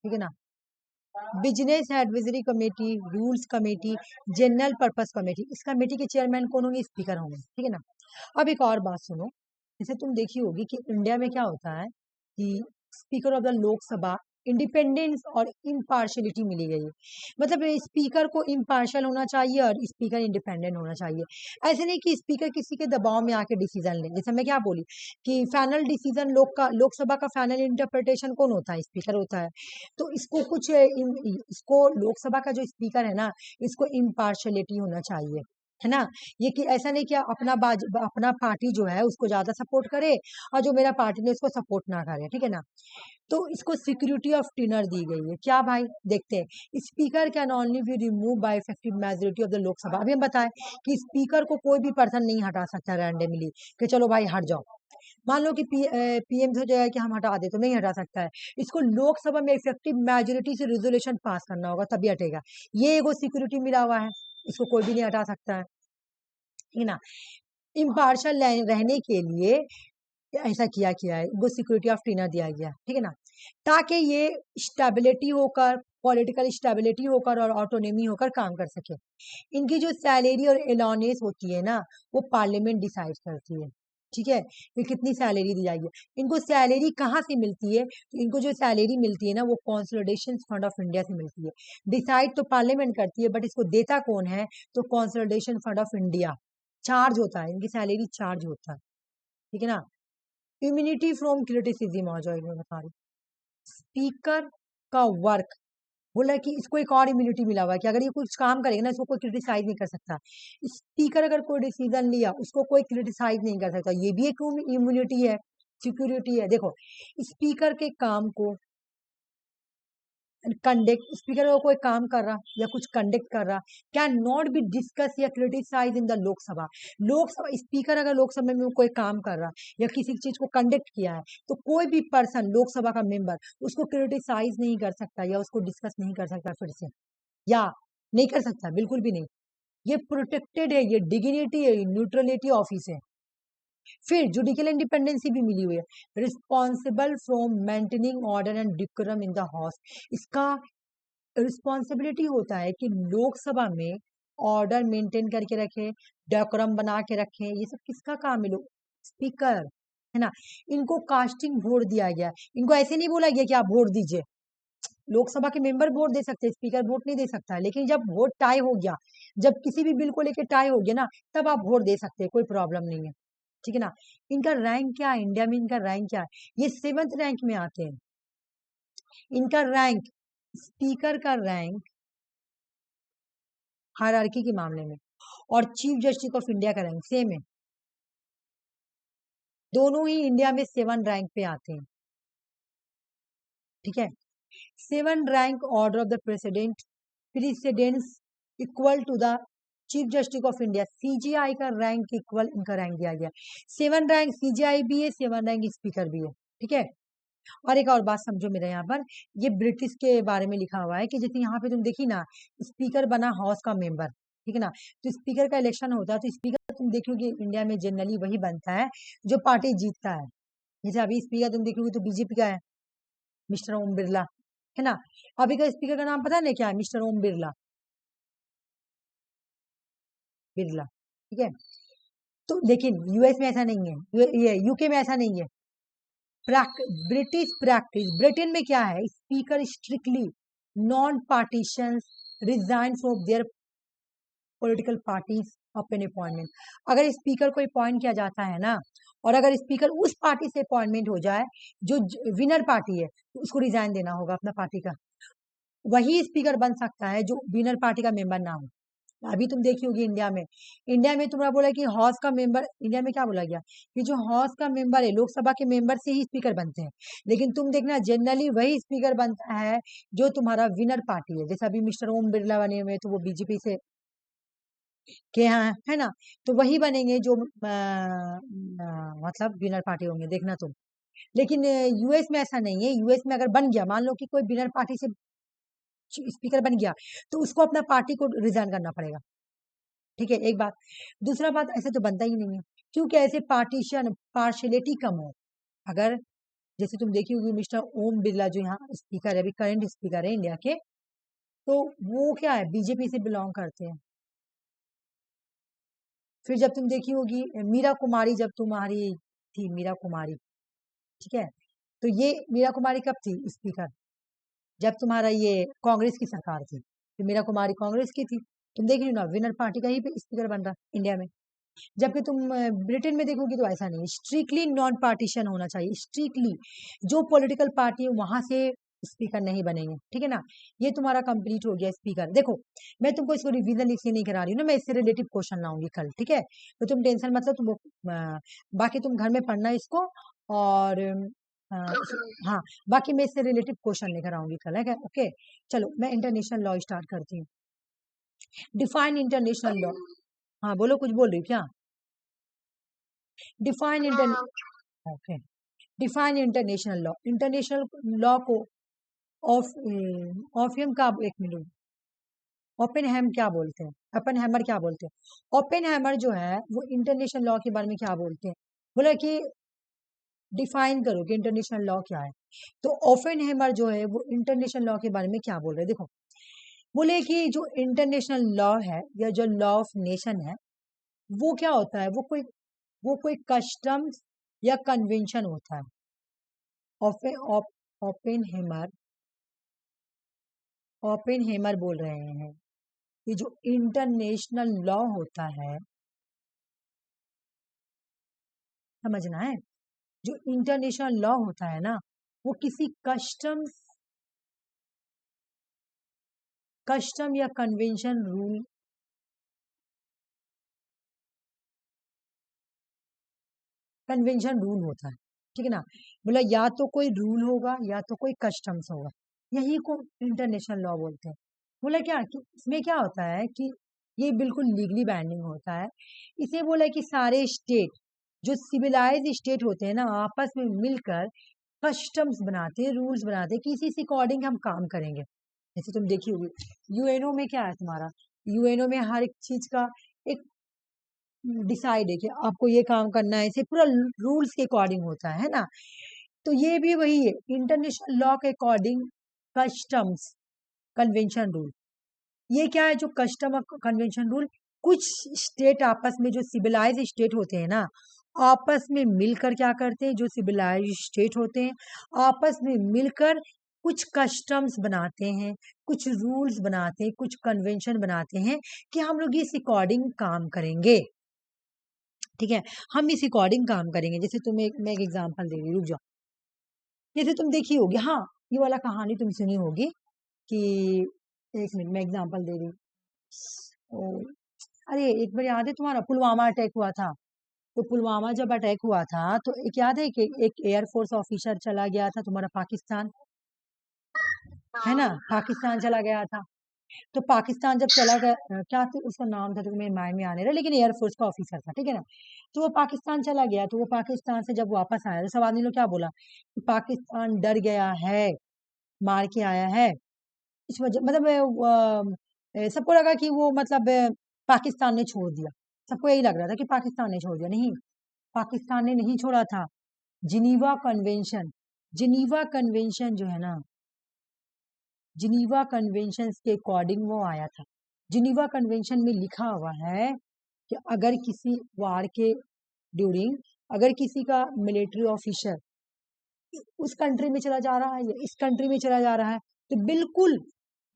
ठीक है ना। Business advisory committee, rules committee, general purpose committee, इस कमेटी के चेयरमैन कौन होंगे? स्पीकर होंगे, ठीक है ना। अब एक और बात सुनो, जैसे तुम देखी होगी कि इंडिया में क्या होता है कि speaker of the Lok Sabha independence और इम्पार्शलिटी मिली गई है। मतलब स्पीकर को इम्पार्शल होना चाहिए और स्पीकर इंडिपेंडेंट होना चाहिए। ऐसे नहीं कि स्पीकर किसी के दबाव में आके डिसीजन ले। जैसे मैं क्या बोली कि फाइनल डिसीजन लोकसभा का फाइनल इंटरप्रिटेशन कौन होता है? स्पीकर होता है। तो इसको कुछ इसको लोकसभा का जो स्पीकर है ना, इसको इम्पार्शलिटी होना चाहिए, है ना। ये कि ऐसा नहीं कि अपना पार्टी जो है उसको ज्यादा सपोर्ट करे और जो मेरा पार्टी ने उसको सपोर्ट ना करे, ठीक है ना। तो इसको सिक्योरिटी ऑफ टिनर दी गई है। क्या भाई? देखते हैं, speaker can only be remove by effective majority of the Lok Sabha. अभी हम बताएं कि स्पीकर को कोई भी पर्सन नहीं हटा सकता रैंडमली कि चलो भाई हट जाओ। मान लो कि पीएम से जो है कि हम हटा दे, तो नहीं हटा सकता है। इसको लोकसभा में इफेक्टिव मेजोरिटी से रेजोल्यूशन पास करना होगा तभी हटेगा। ये एगो सिक्योरिटी मिला हुआ है, इसको कोई भी नहीं हटा सकता है, ठीक है ना। इम्पार्शल रहने के लिए ऐसा किया है, इनको सिक्योरिटी ऑफ टिनर दिया गया, ठीक है ना, ताकि ये स्टेबिलिटी होकर, पॉलिटिकल स्टेबिलिटी होकर और ऑटोनॉमी होकर काम कर सके। इनकी जो सैलरी और अलाउंस होती है ना, वो पार्लियामेंट डिसाइड करती है, ठीक है, कि कितनी सैलरी दी जाएगी। इनको सैलरी कहाँ से मिलती है? तो इनको जो सैलरी मिलती है ना, वो कंसोलिडेशन फंड ऑफ इंडिया से मिलती है। डिसाइड तो पार्लियामेंट करती है, बट इसको देता कौन है? तो consolidation fund of India charge होता है, इनकी सैलरी चार्ज होता है, ठीक है ना। इम्यूनिटी फ्रॉम क्रिटिसिज्म आ जाओ, मैं बता रही। स्पीकर का वर्क बोला कि इसको एक और इम्यूनिटी मिला हुआ है कि अगर ये कुछ काम करेगा ना, इसको कोई क्रिटिसाइज नहीं कर सकता। स्पीकर अगर कोई डिसीजन लिया, उसको कोई क्रिटिसाइज नहीं कर सकता। ये भी एक इम्यूनिटी है, सिक्योरिटी है। देखो, स्पीकर के काम को कंडक्ट, स्पीकर अगर कोई काम कर रहा या कुछ कंडक्ट कर रहा, कैन नॉट बी डिस्कस या criticise in the Lok Sabha. Lok Sabha speaker अगर लोकसभा में कोई काम कर रहा या किसी चीज को कंडक्ट किया है, तो कोई भी पर्सन, लोकसभा का मेंबर, उसको क्रिटिसाइज नहीं कर सकता या उसको डिस्कस नहीं कर सकता फिर से, या नहीं कर सकता, बिल्कुल भी नहीं। ये प्रोटेक्टेड है, ये डिग्निटी है, न्यूट्रलिटी ऑफिस है। फिर जुडिशियल इंडिपेंडेंसी भी मिली हुई है, responsible from maintaining order and decorum in the house. इसका रिस्पॉन्सिबिलिटी होता है कि लोकसभा में ऑर्डर मेंटेन करके रखे, डेकोरम बना के रखे। ये सब किसका काम है? लोग, स्पीकर, है ना। इनको कास्टिंग वोट दिया गया, इनको ऐसे नहीं बोला गया कि आप वोट दीजिए। लोकसभा के मेंबर वोट दे सकते हैं, स्पीकर वोट नहीं दे सकता है। लेकिन जब वोट टाई हो गया, जब किसी भी बिल को लेके टाई हो गया ना, तब आप वोट दे सकते हैं, कोई प्रॉब्लम नहीं है, ठीक है ना। इनका रैंक क्या है? इंडिया में इनका रैंक क्या है? ये 7th रैंक में आते हैं। इनका रैंक, स्पीकर का रैंक हायरार्की के मामले में और चीफ जस्टिस ऑफ इंडिया का रैंक सेम है। दोनों ही इंडिया में 7 रैंक पे आते हैं, ठीक है। 7 rank order of the president, presidents equal to the chief justice of India. CJI का रैंक इक्वल इनका रैंक दिया गया। 7 रैंक सीजीआई भी है, 7 रैंक स्पीकर भी है, ठीक है। और एक और बात समझो मेरे यहाँ पर, ये ब्रिटिश के बारे में लिखा हुआ है कि जैसे यहाँ पे तुम देखी ना, स्पीकर बना हाउस का मेंबर, ठीक है ना। तो स्पीकर का इलेक्शन होता है, तो स्पीकर तुम देखोगे इंडिया में जनरली वही बनता है जो पार्टी जीतता है। जैसे अभी स्पीकर तुम देखोगे तो बीजेपी का है, मिस्टर ओम बिरला, है ना। अभी का स्पीकर का नाम पता है ना क्या है? मिस्टर ओम बिरला, बिरला, ठीक है। तो लेकिन यूएस में ऐसा नहीं है, ये यूके में ऐसा नहीं है। ब्रिटिश प्रैक्टिस, ब्रिटेन में क्या है? Speaker strictly non partition resign from there political parties अपने अपॉइंटमेंट। अगर स्पीकर को अपॉइंट किया जाता है ना, और अगर स्पीकर उस पार्टी से अपॉइंटमेंट हो जाए जो विनर पार्टी है, तो उसको रिजाइन देना होगा अपना पार्टी का। वही स्पीकर बन सकता है जो विनर पार्टी का मेंबर ना हो। अभी तुम देखी होगी इंडिया में तुम्हारा बोला कि हाउस का मेंबर, इंडिया में क्या बोला गया कि जो हाउस का मेंबर है, लोकसभा के मेंबर से ही स्पीकर बनते हैं। लेकिन तुम देखना जनरली वही स्पीकर बनता है जो तुम्हारा विनर पार्टी है। जैसे अभी मिस्टर ओम बिरला बने हुए, तो वो बीजेपी से के यहाँ है ना, तो वही बनेंगे जो मतलब विनर पार्टी होंगे, देखना तुम। लेकिन यूएस में ऐसा नहीं है। यूएस में अगर बन गया, मान लो कि कोई विनर पार्टी से स्पीकर बन गया, तो उसको अपना पार्टी को रिजाइन करना पड़ेगा, ठीक है, एक बात। दूसरा बात, ऐसे तो बनता ही नहीं है, क्योंकि ऐसे पार्टीशन पार्शलिटी कम हो। अगर जैसे तुम देखी होगी मिस्टर ओम बिरला जो यहाँ स्पीकर है, अभी करंट स्पीकर है इंडिया के, तो वो क्या है, बीजेपी से बिलोंग करते हैं। फिर जब तुम देखी होगी मीरा कुमारी, जब तुम्हारी थी मीरा कुमारी, ठीक है, तो ये मीरा कुमारी कब थी स्पीकर, जब तुम्हारा ये कांग्रेस की सरकार थी, तो मीरा कुमारी कांग्रेस की थी। तुम देख रही हो ना, विनर पार्टी का ही स्पीकर बन रहा इंडिया में। जबकि तुम ब्रिटेन में देखोगी तो ऐसा नहीं है, स्ट्रिक्टली नॉन पार्टीशन होना चाहिए, स्ट्रिक्टली जो पॉलिटिकल पार्टी है वहां से स्पीकर नहीं बनेंगे, ठीक है ना। ये तुम्हारा कंप्लीट हो गया स्पीकर। देखो मैं तुमको इसको रिवीजन इसलिए नहीं करा रही हूँ ना, मैं इससे रिलेटिव क्वेश्चन लाऊंगी कल, ठीक है, तो तुम टेंशन मतलब तुम बाकी तुम घर में पढ़ना इसको, और हाँ बाकी मैं इससे रिलेटिव क्वेश्चन लेकर आऊंगी कल, है क्या, ओके। चलो मैं इंटरनेशनल लॉ स्टार्ट करती हूँ। Define international law. हाँ बोलो, कुछ बोल रही हो क्या? Define inter okay, define international law. International law को ऑफ ऑफियम का, एक मिनट, ओपेनहैम क्या बोलते हैं, ओपेनहैमर क्या बोलते हैं? ओपेनहैमर जो है वो इंटरनेशनल लॉ के बारे में क्या बोलते हैं, बोला कि डिफाइन करो कि इंटरनेशनल लॉ क्या है। तो ओपेनहैमर जो है वो इंटरनेशनल लॉ के बारे में क्या बोल रहे हैं, देखो बोले कि जो इंटरनेशनल लॉ है या जो लॉ ऑफ नेशन है वो क्या होता है, वो कोई कस्टम्स या कन्वेंशन होता है। ओपेनहेमर ओपेनहेमर बोल रहे हैं कि जो इंटरनेशनल लॉ होता है, समझना है, जो इंटरनेशनल लॉ होता है ना, वो किसी कस्टम या कन्वेंशन रूल होता है, ठीक है ना। बोला या तो कोई रूल होगा या तो कोई कस्टम्स होगा, यही को इंटरनेशनल लॉ बोलते हैं। बोला क्या कि इसमें क्या होता है कि ये बिल्कुल लीगली बाइंडिंग होता है। इसे बोला कि सारे स्टेट, जो सिविलाइज स्टेट होते हैं ना, आपस में मिलकर कस्टम्स बनाते हैं, रूल्स बनाते हैं कि इसी अकॉर्डिंग हम काम करेंगे। जैसे तुम देखी होगी यूएनओ में क्या है तुम्हारा, यूएनओ में हर एक चीज का एक डिसाइड है कि आपको ये काम करना है, इसे पूरा रूल्स के अकॉर्डिंग होता है ना। तो ये भी वही है, इंटरनेशनल लॉ के अकॉर्डिंग कस्टम्स कन्वेंशन रूल। ये क्या है, जो कस्टम कन्वेंशन रूल, कुछ स्टेट आपस में, जो सिविलाइज स्टेट होते हैं ना, आपस में मिलकर क्या करते हैं, जो सिविलाइज स्टेट होते हैं आपस में मिलकर कुछ कस्टम्स बनाते हैं, कुछ रूल्स बनाते हैं, कुछ कन्वेंशन बनाते हैं कि हम लोग इस अकॉर्डिंग काम करेंगे, ठीक है, हम इस अकॉर्डिंग काम करेंगे। जैसे मैं एक एग्जांपल दे रही हूँ, रुक जाओ। जैसे तुम देखी होगी, हाँ ये वाला कहानी तुम सुनी होगी कि, एक मिनट मैं एग्जांपल दे रही हूँ। ओ, अरे एक बार याद है तुम्हारा पुलवामा अटैक हुआ था, तो पुलवामा जब अटैक हुआ था तो एक याद है कि एक एयरफोर्स ऑफिसर चला गया था तुम्हारा पाकिस्तान, है ना, पाकिस्तान चला गया था। तो पाकिस्तान जब चला गया, क्या था उसका नाम था, तो मेरे माइंड में आने रहा, लेकिन एयरफोर्स का ऑफिसर था, ठीक है ना। तो वो पाकिस्तान चला गया, तो वो पाकिस्तान से जब वापस आया तो सब आदमी लोग क्या बोला कि पाकिस्तान डर गया है, मार के आया है, इस वजह मतलब सबको लगा कि वो मतलब पाकिस्तान ने छोड़ दिया, सबको यही लग रहा था कि पाकिस्तान ने छोड़ दिया, नहीं, पाकिस्तान ने नहीं छोड़ा था। जिनीवा कन्वेंशन, जिनीवा कन्वेंशन जो है ना, जिनीवा कन्वेंशन के अकॉर्डिंग वो आया था। जिनीवा कन्वेंशन में लिखा हुआ है कि अगर किसी वार के ड्यूरिंग, अगर किसी का मिलिट्री ऑफिसर उस कंट्री में चला जा रहा है या इस कंट्री में चला जा रहा है, तो बिल्कुल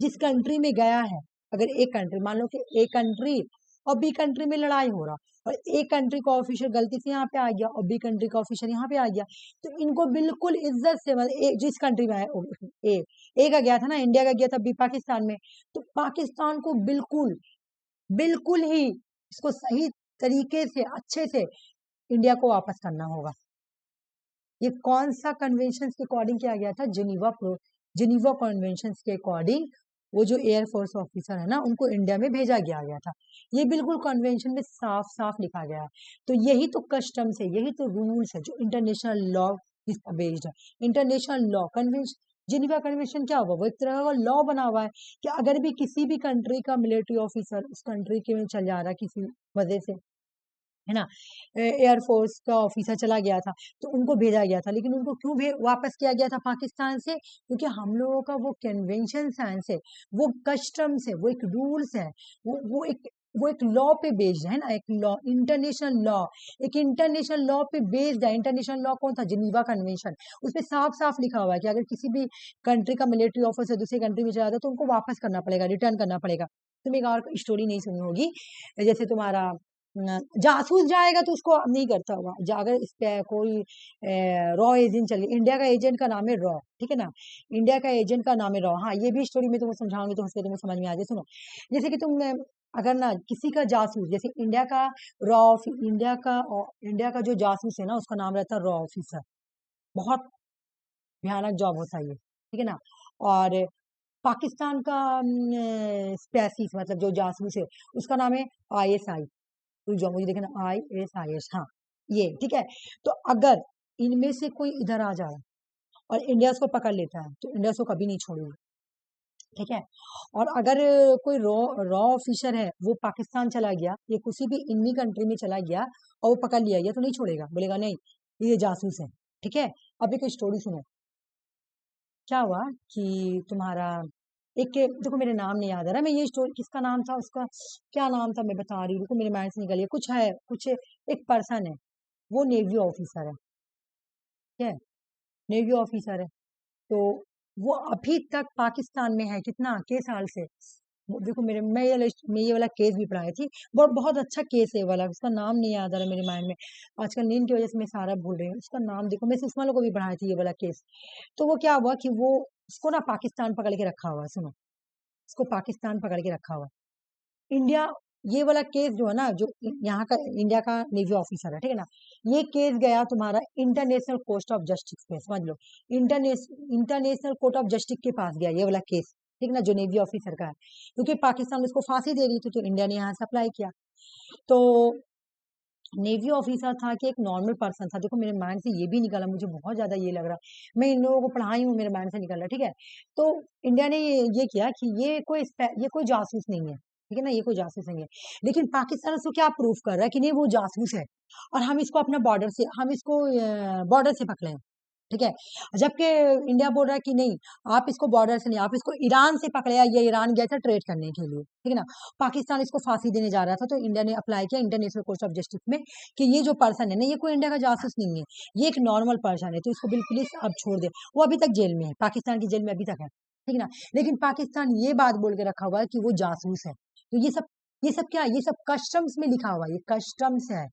जिस कंट्री में गया है, अगर एक कंट्री मान लो कि एक कंट्री और बी कंट्री में लड़ाई हो रहा, और एक कंट्री का ऑफिसर गलती से यहाँ पे आ गया और बी कंट्री का ऑफिसर यहाँ पे आ गया, तो इनको बिल्कुल इज्जत से, मतलब जिस कंट्री में है, ए ए का गया था ना, इंडिया का गया था बी पाकिस्तान में, तो पाकिस्तान को बिल्कुल बिल्कुल ही इसको सही तरीके से अच्छे से इंडिया को वापस करना होगा। ये कौन सा कन्वेंशन के अकॉर्डिंग किया गया था, जिनीवा कन्वेंशन के अकॉर्डिंग वो जो एयरफोर्स ऑफिसर है ना, उनको इंडिया में भेजा गया था। ये बिल्कुल कन्वेंशन में साफ साफ लिखा गया है। तो यही तो कस्टम्स है, यही तो रूल्स है जो इंटरनेशनल लॉ इस पर बेस्ड है। International law convention, Geneva convention क्या होगा, वो एक तरह का लॉ बना हुआ है कि अगर भी किसी भी कंट्री का मिलिट्री ऑफिसर उस कंट्री के में चल जा रहा है किसी वजह से, है ना, एयरफोर्स का ऑफिसर चला गया था, तो उनको भेजा गया था, लेकिन उनको क्यों वापस किया गया था पाकिस्तान से? क्योंकि हम लोगों का वो कन्वेंशन साइंस है, वो कस्टम्स है, वो एक रूल्स है, वो एक लॉ पे बेस्ड है ना, एक लॉ, इंटरनेशनल लॉ, एक इंटरनेशनल लॉ पे बेस्ड है। इंटरनेशनल लॉ कौन था? Geneva convention. उसमें साफ साफ लिखा हुआ है कि अगर किसी भी कंट्री का मिलिट्री ऑफिसर दूसरी कंट्री में चला जाता है तो उनको वापस करना पड़ेगा, रिटर्न करना पड़ेगा। तुम एक और स्टोरी नहीं सुनी होगी, जैसे तुम्हारा जासूस जाएगा तो उसको नहीं करता हुआ, अगर इस पे कोई रॉ एजेंट चले, इंडिया का एजेंट का नाम है रॉ, ठीक है ना, इंडिया का एजेंट का नाम है रॉ। हाँ, ये भी स्टोरी में तुम्हें समझाऊंगी तो उससे तुम्हें समझ में आ जाए। सुनो, जैसे कि तुम अगर ना किसी का जासूस, जैसे इंडिया का रॉ, इंडिया का जो जासूस है ना, उसका नाम रहता है रॉ ऑफिसर। बहुत भयानक जॉब होता है ये, ठीक है ना। और पाकिस्तान का स्पेसिस, मतलब जो जासूस है, उसका नाम है ISI। रुक जाओ, मुझे देखना, ISIS, हाँ, ये ठीक है। तो अगर इनमें से कोई इधर आ जाए और इंडिया उसको पकड़ लेता है तो इंडिया उसको कभी नहीं छोड़ेगी, ठीक है। और अगर कोई रॉ रॉ ऑफिसर है, वो पाकिस्तान चला गया या किसी भी इन्हीं कंट्री में चला गया और वो पकड़ लिया गया तो नहीं छोड़ेगा, बोलेगा नहीं ये जासूस है, ठीक है। अब एक स्टोरी सुनो, क्या हुआ कि तुम्हारा एक, देखो मेरे नाम नहीं याद आ रहा, मैं ये स्टोरी, किसका नाम था, उसका क्या नाम था मैं बता रही हूँ, रुको मेरे माइंड से निकल गया, कुछ है, कुछ एक पर्सन है, वो नेवी ऑफिसर है, ठीक है, नेवी ऑफिसर है। तो वो अभी तक पाकिस्तान में है, कितना, के साल से। देखो मैं ये वाला केस भी पढ़ाई थी, बहुत बहुत अच्छा केस है ये वाला, उसका नाम नहीं याद आ रहा मेरे माइंड में, आजकल नींद की वजह से मैं सारा भूल रही हूँ उसका नाम। देखो मैं सुषमा लोग को भी पढ़ाई थी ये वाला केस। तो वो क्या हुआ कि वो, उसको ना पाकिस्तान पकड़ के रखा हुआ है, सुनो, उसको पाकिस्तान पकड़ के रखा हुआ है। इंडिया, ये वाला केस जो है ना, जो यहाँ का इंडिया का नेवी ऑफिसर है, ठीक है ना, ये केस गया तुम्हारा इंटरनेशनल कोर्ट ऑफ जस्टिस पे, समझ लो, इंटरनेशनल कोर्ट ऑफ जस्टिस के पास गया ये वाला केस, ठीक ना, जो नेवी ऑफिसर का है, क्योंकि पाकिस्तान उसको फांसी दे रही थी तो इंडिया ने यहाँ से अप्लाई किया। तो नेवी ऑफिसर था कि एक नॉर्मल पर्सन था, देखो मेरे माइंड से ये भी निकला, मुझे बहुत ज्यादा ये लग रहा है, मैं इन लोगों को पढ़ाई हूँ, मेरे माइंड से निकल रहा है, ठीक है। तो इंडिया ने ये किया कि ये कोई जासूस नहीं है, ठीक है ना, ये कोई जासूस नहीं है, लेकिन पाकिस्तान उसको क्या प्रूफ कर रहा है कि नहीं वो जासूस है, और हम इसको अपना बॉर्डर से पकड़े, ठीक है। जबकि इंडिया बोल रहा है कि नहीं, आप इसको बॉर्डर से नहीं, आप इसको ईरान से पकड़े, ये ईरान गया था ट्रेड करने के लिए, ठीक है ना। पाकिस्तान इसको फांसी देने जा रहा था, तो इंडिया ने अप्लाई किया इंटरनेशनल कोर्ट ऑफ जस्टिस में कि ये जो पर्सन है ना, ये कोई इंडिया का जासूस नहीं है, ये एक नॉर्मल पर्सन है, तो इसको बिल्कुल ही अब छोड़ दे। वो अभी तक जेल में है, पाकिस्तान की जेल में अभी तक है, ठीक है ना। लेकिन पाकिस्तान ये बात बोल के रखा हुआ है कि वो जासूस है। तो ये सब क्या है? ये सब कस्टम्स में लिखा हुआ है, ये कस्टम्स है,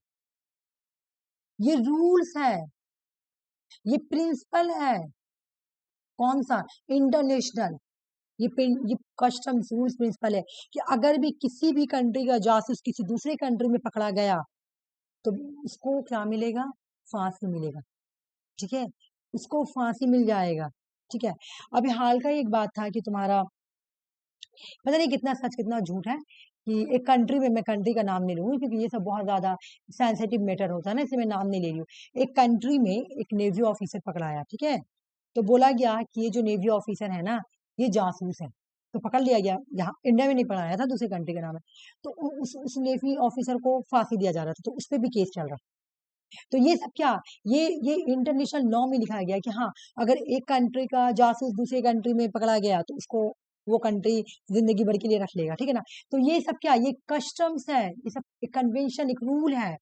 ये रूल्स है, ये प्रिंसिपल है। कौन सा? इंटरनेशनल। ये कस्टम्स रूल्स प्रिंसिपल है कि अगर भी किसी भी कंट्री का जासूस किसी दूसरे कंट्री में पकड़ा गया तो उसको क्या मिलेगा? फांसी मिलेगा, ठीक है, उसको फांसी मिल जाएगा, ठीक है। अभी हाल का ही एक बात था कि तुम्हारा, पता नहीं कितना सच कितना झूठ है, कि एक कंट्री में, मैं कंट्री का नाम नहीं लूंगी क्योंकि ये सब बहुत ज्यादा सेंसिटिव मैटर होता है ना, इसलिए मैं नाम नहीं ले रही हूँ। एक कंट्री में एक नेवी ऑफिसर पकड़ाया, ठीक है, तो बोला गया कि ये जो नेवी ऑफिसर है ना, ये जासूस है, तो पकड़ लिया गया, यहाँ इंडिया में नहीं पकड़ाया था, दूसरे कंट्री का नाम है। तो उस नेवी ऑफिसर को फांसी दिया जा रहा था, तो उस पर भी केस चल रहा। तो ये सब क्या, ये इंटरनेशनल लॉ में लिखा गया है कि हाँ, अगर एक कंट्री का जासूस दूसरे कंट्री में पकड़ा गया तो उसको वो कंट्री जिंदगी भर के लिए रख लेगा, ठीक है ना। तो ये सब क्या, ये कस्टम्स है, ये सब एक कन्वेंशन, एक रूल है,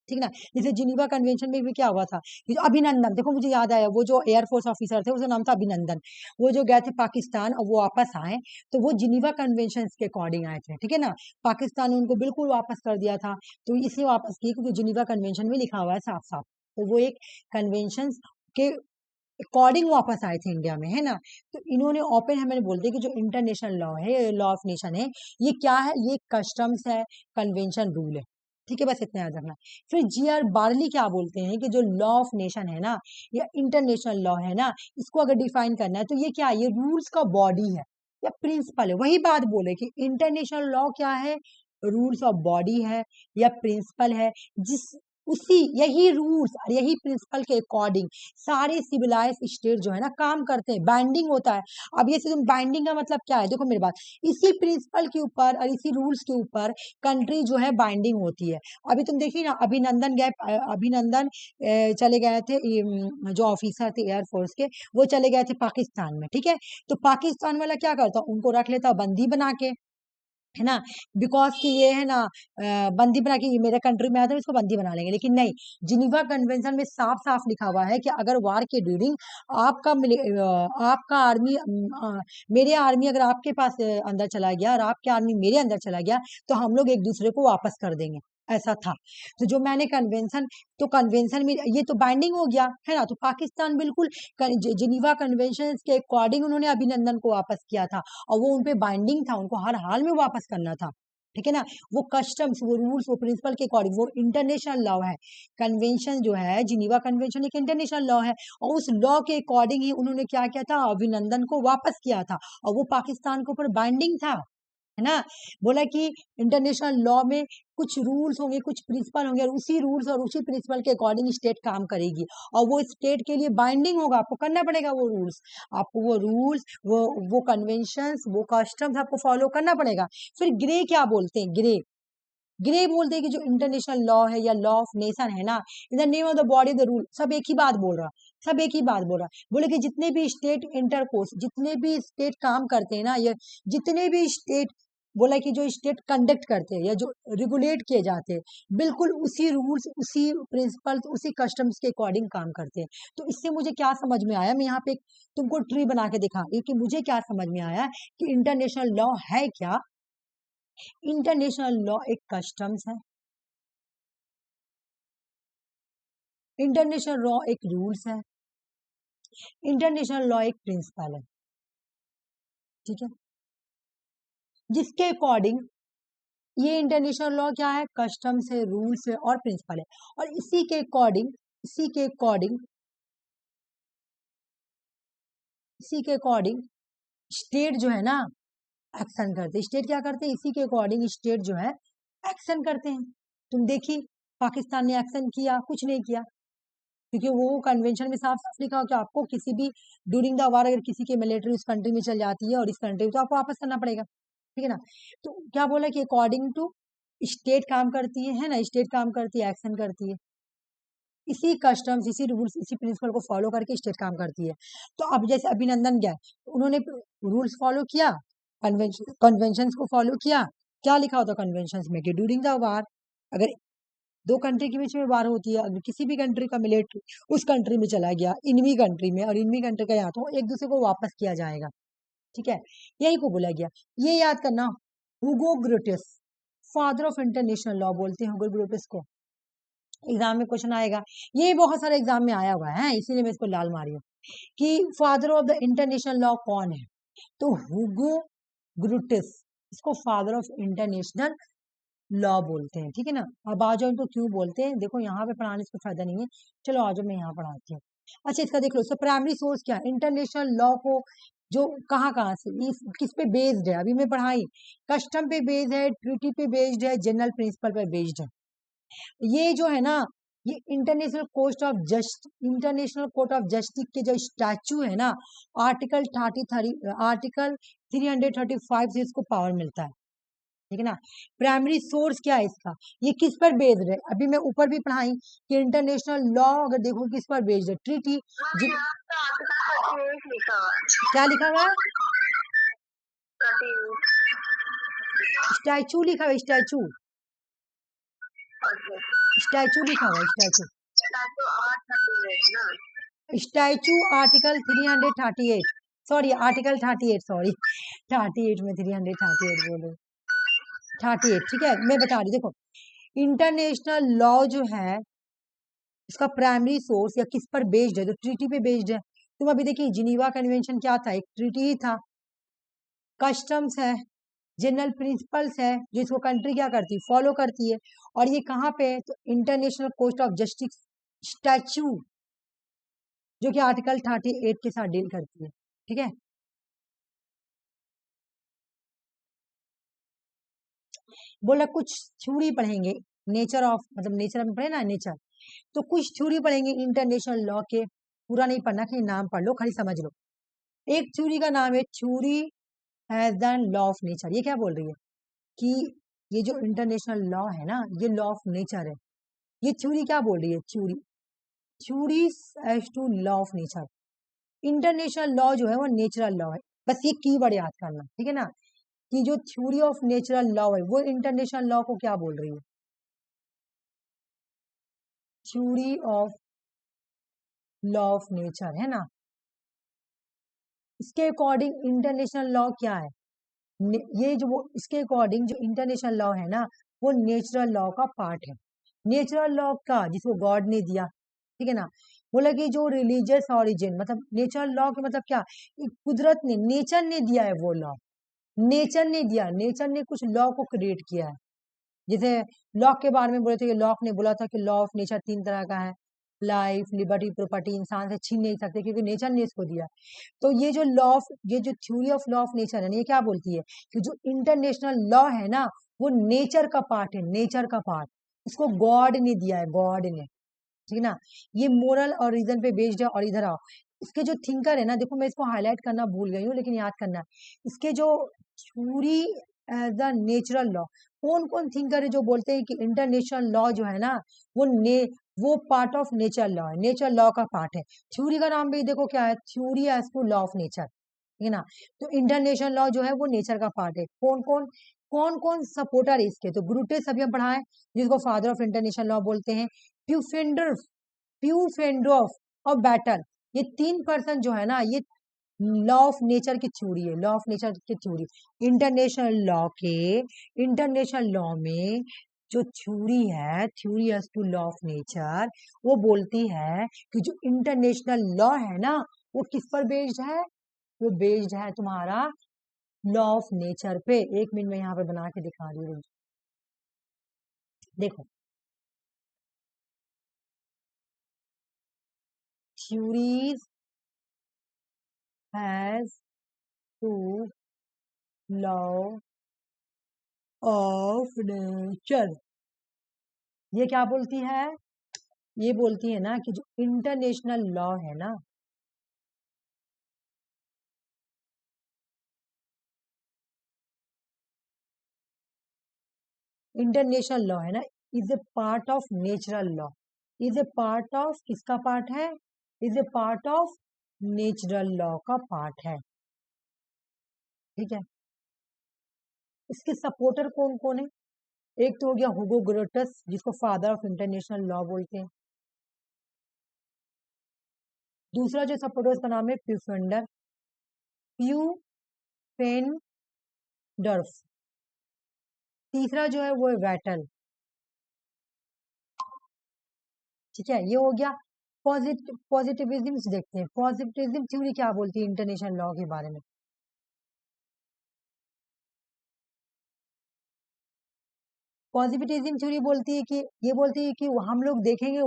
ठीक ना। जैसे जिनीवा कन्वेंशन में भी क्या हुआ था कि जो अभिनंदन, देखो मुझे याद आया, वो जो एयरफोर्स ऑफिसर थे उसका नाम था अभिनंदन, वो जो गए थे पाकिस्तान और वो वापस आए, तो वो जिनीवा कन्वेंशन के अकॉर्डिंग आए थे, ठीक है ना। पाकिस्तान ने उनको बिल्कुल वापस कर दिया था, तो इसलिए वापस किए क्योंकि जिनीवा कन्वेंशन में लिखा हुआ है साफ साफ, तो वो एक कन्वेंशन के अकॉर्डिंग वापस आए थे इंडिया में, है ना। तो इन्होंने ओपन हमें बोल दिया कि जो इंटरनेशनल लॉ है, लॉ ऑफ नेशन है, ये क्या है? ये कस्टम्स है, कन्वेंशन रूल है, ठीक है, बस इतना याद रखना। फिर GR बार्ली क्या बोलते हैं कि जो लॉ ऑफ नेशन है ना, या इंटरनेशनल लॉ है ना, इसको अगर डिफाइन करना है तो ये क्या है? ये रूल्स का बॉडी है या प्रिंसिपल है। वही बात बोले कि इंटरनेशनल लॉ क्या है? रूल्स ऑफ बॉडी है या प्रिंसिपल है, जिस उसी यही रूल्स और यही प्रिंसिपल के अकॉर्डिंग सारे सिविलाइज स्टेट जो है ना काम करते हैं, बाइंडिंग होता है। अब ये तुम बाइंडिंग का मतलब क्या है, देखो मेरी बात, इसी प्रिंसिपल के ऊपर और इसी रूल्स के ऊपर कंट्री जो है बाइंडिंग होती है। अभी तुम देखिए ना, अभिनंदन गए, अभिनंदन चले गए थे, जो ऑफिसर थे एयरफोर्स के, वो चले गए थे पाकिस्तान में, ठीक है। तो पाकिस्तान वाला क्या करता, उनको रख लेता बंदी बना के, है ना, बिकॉज कि ये है ना बंदी बना के ये मेरे कंट्री में आया था, इसको बंदी बना लेंगे। लेकिन नहीं, जिनीवा कन्वेंशन में साफ साफ लिखा हुआ है कि अगर वार के ड्यूरिंग आपका आर्मी मेरे आर्मी अगर आपके पास अंदर चला गया और आपके आर्मी मेरे अंदर चला गया, तो हम लोग एक दूसरे को वापस कर देंगे, ऐसा था। तो जो मैंने कन्वेंशन, तो कन्वेंशन में ये तो बाइंडिंग हो गया है ना। तो पाकिस्तान बिल्कुल जिनीवा कन्वेंशन के अकॉर्डिंग उन्होंने अभिनंदन को वापस किया था, और वो उनपे बाइंडिंग था, उनको हर हाल में वापस करना था, ठीक है ना। वो कस्टम्स, वो रूल्स, वो प्रिंसिपल के अकॉर्डिंग, वो इंटरनेशनल लॉ है। कन्वेंशन जो है, जिनीवा कन्वेंशन एक इंटरनेशनल लॉ है, और उस लॉ के अकॉर्डिंग ही उन्होंने क्या किया था, अभिनंदन को वापस किया था, और वो पाकिस्तान के ऊपर बाइंडिंग था, है ना। बोला कि इंटरनेशनल लॉ में कुछ रूल्स होंगे, कुछ प्रिंसिपल होंगे, और उसी रूल्स और उसी प्रिंसिपल के अकॉर्डिंग स्टेट काम करेगी, और वो स्टेट के लिए बाइंडिंग होगा, आपको करना पड़ेगा वो रूल्स, आपको वो रूल्स, वो कन्वेंशंस, वो कस्टम्स आपको फॉलो करना पड़ेगा। फिर ग्रे क्या बोलते हैं, ग्रे, ग्रे बोलते हैं कि जो इंटरनेशनल लॉ है या लॉ ऑफ नेशन है ना, in the name of the body the rule, सब एक ही बात बोल रहा, सब एक ही बात बोल रहा। बोले कि जितने भी स्टेट इंटरकोर्स, जितने भी स्टेट काम करते हैं ना, ये जितने भी स्टेट, बोला कि जो स्टेट कंडक्ट करते हैं या जो रेगुलेट किए जाते हैं, बिल्कुल उसी रूल्स, उसी प्रिंसिपल, उसी कस्टम्स के अकॉर्डिंग काम करते हैं। तो इससे मुझे क्या समझ में आया, मैं यहाँ पे तुमको ट्री बना के दिखा रही हूँ कि मुझे क्या समझ में आया कि इंटरनेशनल लॉ है क्या। इंटरनेशनल लॉ एक कस्टम्स है, इंटरनेशनल लॉ एक रूल्स है, इंटरनेशनल लॉ एक प्रिंसिपल है, ठीक है। जिसके अकॉर्डिंग ये इंटरनेशनल लॉ क्या है, कस्टम्स है, रूल्स है और प्रिंसिपल है। और इसी के अकॉर्डिंग, इसी के अकॉर्डिंग, इसी के अकॉर्डिंग स्टेट जो है ना एक्शन करते हैं। स्टेट क्या करते हैं, इसी के अकॉर्डिंग स्टेट जो है एक्शन करते हैं। तुम देखिए पाकिस्तान ने एक्शन किया, कुछ नहीं किया, क्योंकि वो कन्वेंशन में साफ साफ लिखा हो कि आपको किसी भी ड्यूरिंग द वार अगर किसी की मिलिट्री उस कंट्री में चल जाती है और इस कंट्री में, तो आपको वापस करना पड़ेगा, ठीक है ना। तो क्या बोला कि अकॉर्डिंग टू स्टेट काम करती है ना, स्टेट काम करती है, एक्शन करती है, इसी कस्टम्स, इसी रूल्स, इसी प्रिंसिपल को फॉलो करके स्टेट काम करती है। तो अब जैसे अभिनंदन गए, उन्होंने रूल्स फॉलो किया, कन्वेंशन को फॉलो किया। क्या लिखा होता कन्वेंशन में कि ड्यूरिंग द वार अगर दो कंट्री के बीच में वार होती है, अगर किसी भी कंट्री का मिलिट्री उस कंट्री में चला गया, इनमी कंट्री में, और इनमी कंट्री का यहाँ, तो एक दूसरे को वापस किया जाएगा, ठीक है। यही को बोला गया। ये याद करना, Hugo Grotius, father of international law बोलते हैं हुगो ग्रोटिस को। एग्जाम में क्वेश्चन आएगा, ये बहुत सारे एग्जाम में आया हुआ है, इसीलिए मैं इसको लाल मारी हूँ कि father of the international law कौन है। तो हुगो ग्रुटिस, इसको फादर ऑफ इंटरनेशनल लॉ बोलते हैं, ठीक है ना। अब आ जाओ इनको क्यों बोलते हैं, देखो यहाँ पे पढ़ाने से फायदा नहीं है, चलो आ जाओ मैं यहाँ पढ़ाती हूँ। अच्छा इसका देख लो, इसका प्राइमरी सोर्स क्या है, इंटरनेशनल लॉ को जो कहाँ कहाँ से, किस पे बेस्ड है, अभी मैं पढ़ाई, कस्टम पे बेस्ड है, ट्रीटी पे बेस्ड है, जनरल प्रिंसिपल पे बेस्ड है। ये जो है ना, ये इंटरनेशनल कोर्ट ऑफ जस्टिस के जो स्टैचू है ना, आर्टिकल 335 से इसको पावर मिलता है, ठीक है ना। प्राइमरी सोर्स क्या है इसका, ये किस पर बेस्ड है, अभी मैं ऊपर भी पढ़ाई कि इंटरनेशनल लॉ अगर देखो किस पर बेस्ड है, ट्रीटी, क्या लिखा हुआ है, स्टैचू लिखा हुआ है, स्टैचू, स्टैचू लिखा हुआ है, statue, statue article 338, sorry article 38, sorry 38 में 338 बोलो, 38, ठीक है। मैं बता रही, देखो इंटरनेशनल लॉ जो है इसका प्राइमरी सोर्स या किस पर बेस्ड है, तो ट्रीटी पे बेस्ड है। तुम अभी देखिए जिनीवा कन्वेंशन क्या था, एक ट्रीटी ही था। कस्टम्स है, जनरल प्रिंसिपल्स है, जो इसको कंट्री क्या करती है, फॉलो करती है। और ये कहाँ पे है, तो international court of justice statue, जो कि आर्टिकल 38 के साथ डील करती है, ठीक है। बोला कुछ थ्योरी पढ़ेंगे, नेचर ऑफ, मतलब नेचर में पढ़े ना नेचर, तो कुछ थ्योरी पढ़ेंगे इंटरनेशनल लॉ के, पूरा नहीं पढ़ना, खाली नाम पढ़ लो, खाली समझ लो। एक थ्योरी का नाम है theory as the law of nature. ये क्या बोल रही है कि ये जो इंटरनेशनल लॉ है ना, ये लॉ ऑफ नेचर है। ये थ्योरी क्या बोल रही है, theory as to law of nature. International law जो है वो नेचुरल लॉ है, बस ये कीवर्ड याद करना, ठीक है ना, कि जो थ्योरी ऑफ नेचुरल लॉ है वो इंटरनेशनल लॉ को क्या बोल रही है, theory of law of nature, है ना। इसके अकॉर्डिंग इंटरनेशनल लॉ क्या है, ये जो वो इसके अकॉर्डिंग जो इंटरनेशनल लॉ है ना, वो नेचुरल लॉ का पार्ट है। नेचुरल लॉ का जिसको गॉड ने दिया, ठीक है ना। बोला कि जो रिलीजियस ऑरिजिन, मतलब नेचुरल लॉ के मतलब क्या, कुदरत ने, नेचर ने दिया है वो लॉ, नेचर ने दिया, नेचर ने कुछ लॉ को क्रिएट किया है। जैसे लॉक के बारे में बोले थे कि लॉक ने बोला था कि लॉ ऑफ नेचर 3 तरह का है, लाइफ, लिबर्टी, प्रॉपर्टी, इंसान से छीन नहीं सकते क्योंकि नेचर ने इसको दिया। तो ये जो लॉ ऑफ, ये जो theory of law of nature है ना, ये क्या बोलती है कि जो इंटरनेशनल लॉ है ना, वो नेचर का पार्ट है, नेचर का पार्ट, इसको गॉड ने दिया है, गॉड ने, ठीक है ना। ये मोरल और रीजन पे बेस्ड है। और इधर आओ, इसके जो थिंकर है ना, देखो मैं इसको हाईलाइट करना भूल गई हूँ, लेकिन याद करना, इसके जो theory as the natural law, कौन कौन थिंकर है जो बोलते हैं कि इंटरनेशनल लॉ जो है ना, वो वो पार्ट ऑफ नेचर लॉ है, नेचर लॉ का पार्ट है। थ्योरी का नाम भी देखो क्या है, theory as to law of nature, ठीक है ना। तो इंटरनेशनल लॉ जो है वो नेचर का पार्ट है। कौन कौन सपोर्टर है इसके, तो ग्रुटेस अभी हम पढ़ाए, जिसको फादर ऑफ इंटरनेशनल लॉ बोलते हैं। प्यूफेंड्रोफ और बैटल, ये 3 पर्सन जो है ना, ये लॉ ऑफ नेचर की थ्योरी है, लॉ ऑफ नेचर की थ्योरी। इंटरनेशनल लॉ में जो थ्योरी है, theory as to law of nature, वो बोलती है कि जो इंटरनेशनल लॉ है ना, वो किस पर बेस्ड है, वो बेस्ड है तुम्हारा लॉ ऑफ नेचर पे। 1 मिनट में यहाँ पे बना के दिखा रही हूँ, देखो। Theories has to law of nature, ये क्या बोलती है, ये बोलती है ना कि जो इंटरनेशनल लॉ है ना, इंटरनेशनल लॉ है ना, is a part of natural law, is a part of, किसका पार्ट है, is a part of natural law का पार्ट है, ठीक है। इसके सपोर्टर कौन कौन है, एक तो हो गया हुगो ग्रोटस, जिसको फादर ऑफ इंटरनेशनल लॉ बोलते हैं। दूसरा जो सपोर्टर का नाम है प्यूफेंडर्फ। तीसरा जो है वो है वैटल, ठीक है। ये हो गया पॉजिटिविज्म। देखते हैं पॉजिटिविज्म थ्योरी क्या बोलती है इंटरनेशनल लॉ के बारे में। पॉजिटिविज्म थ्योरी बोलती है कि, ये बोलती है कि हम लोग देखेंगे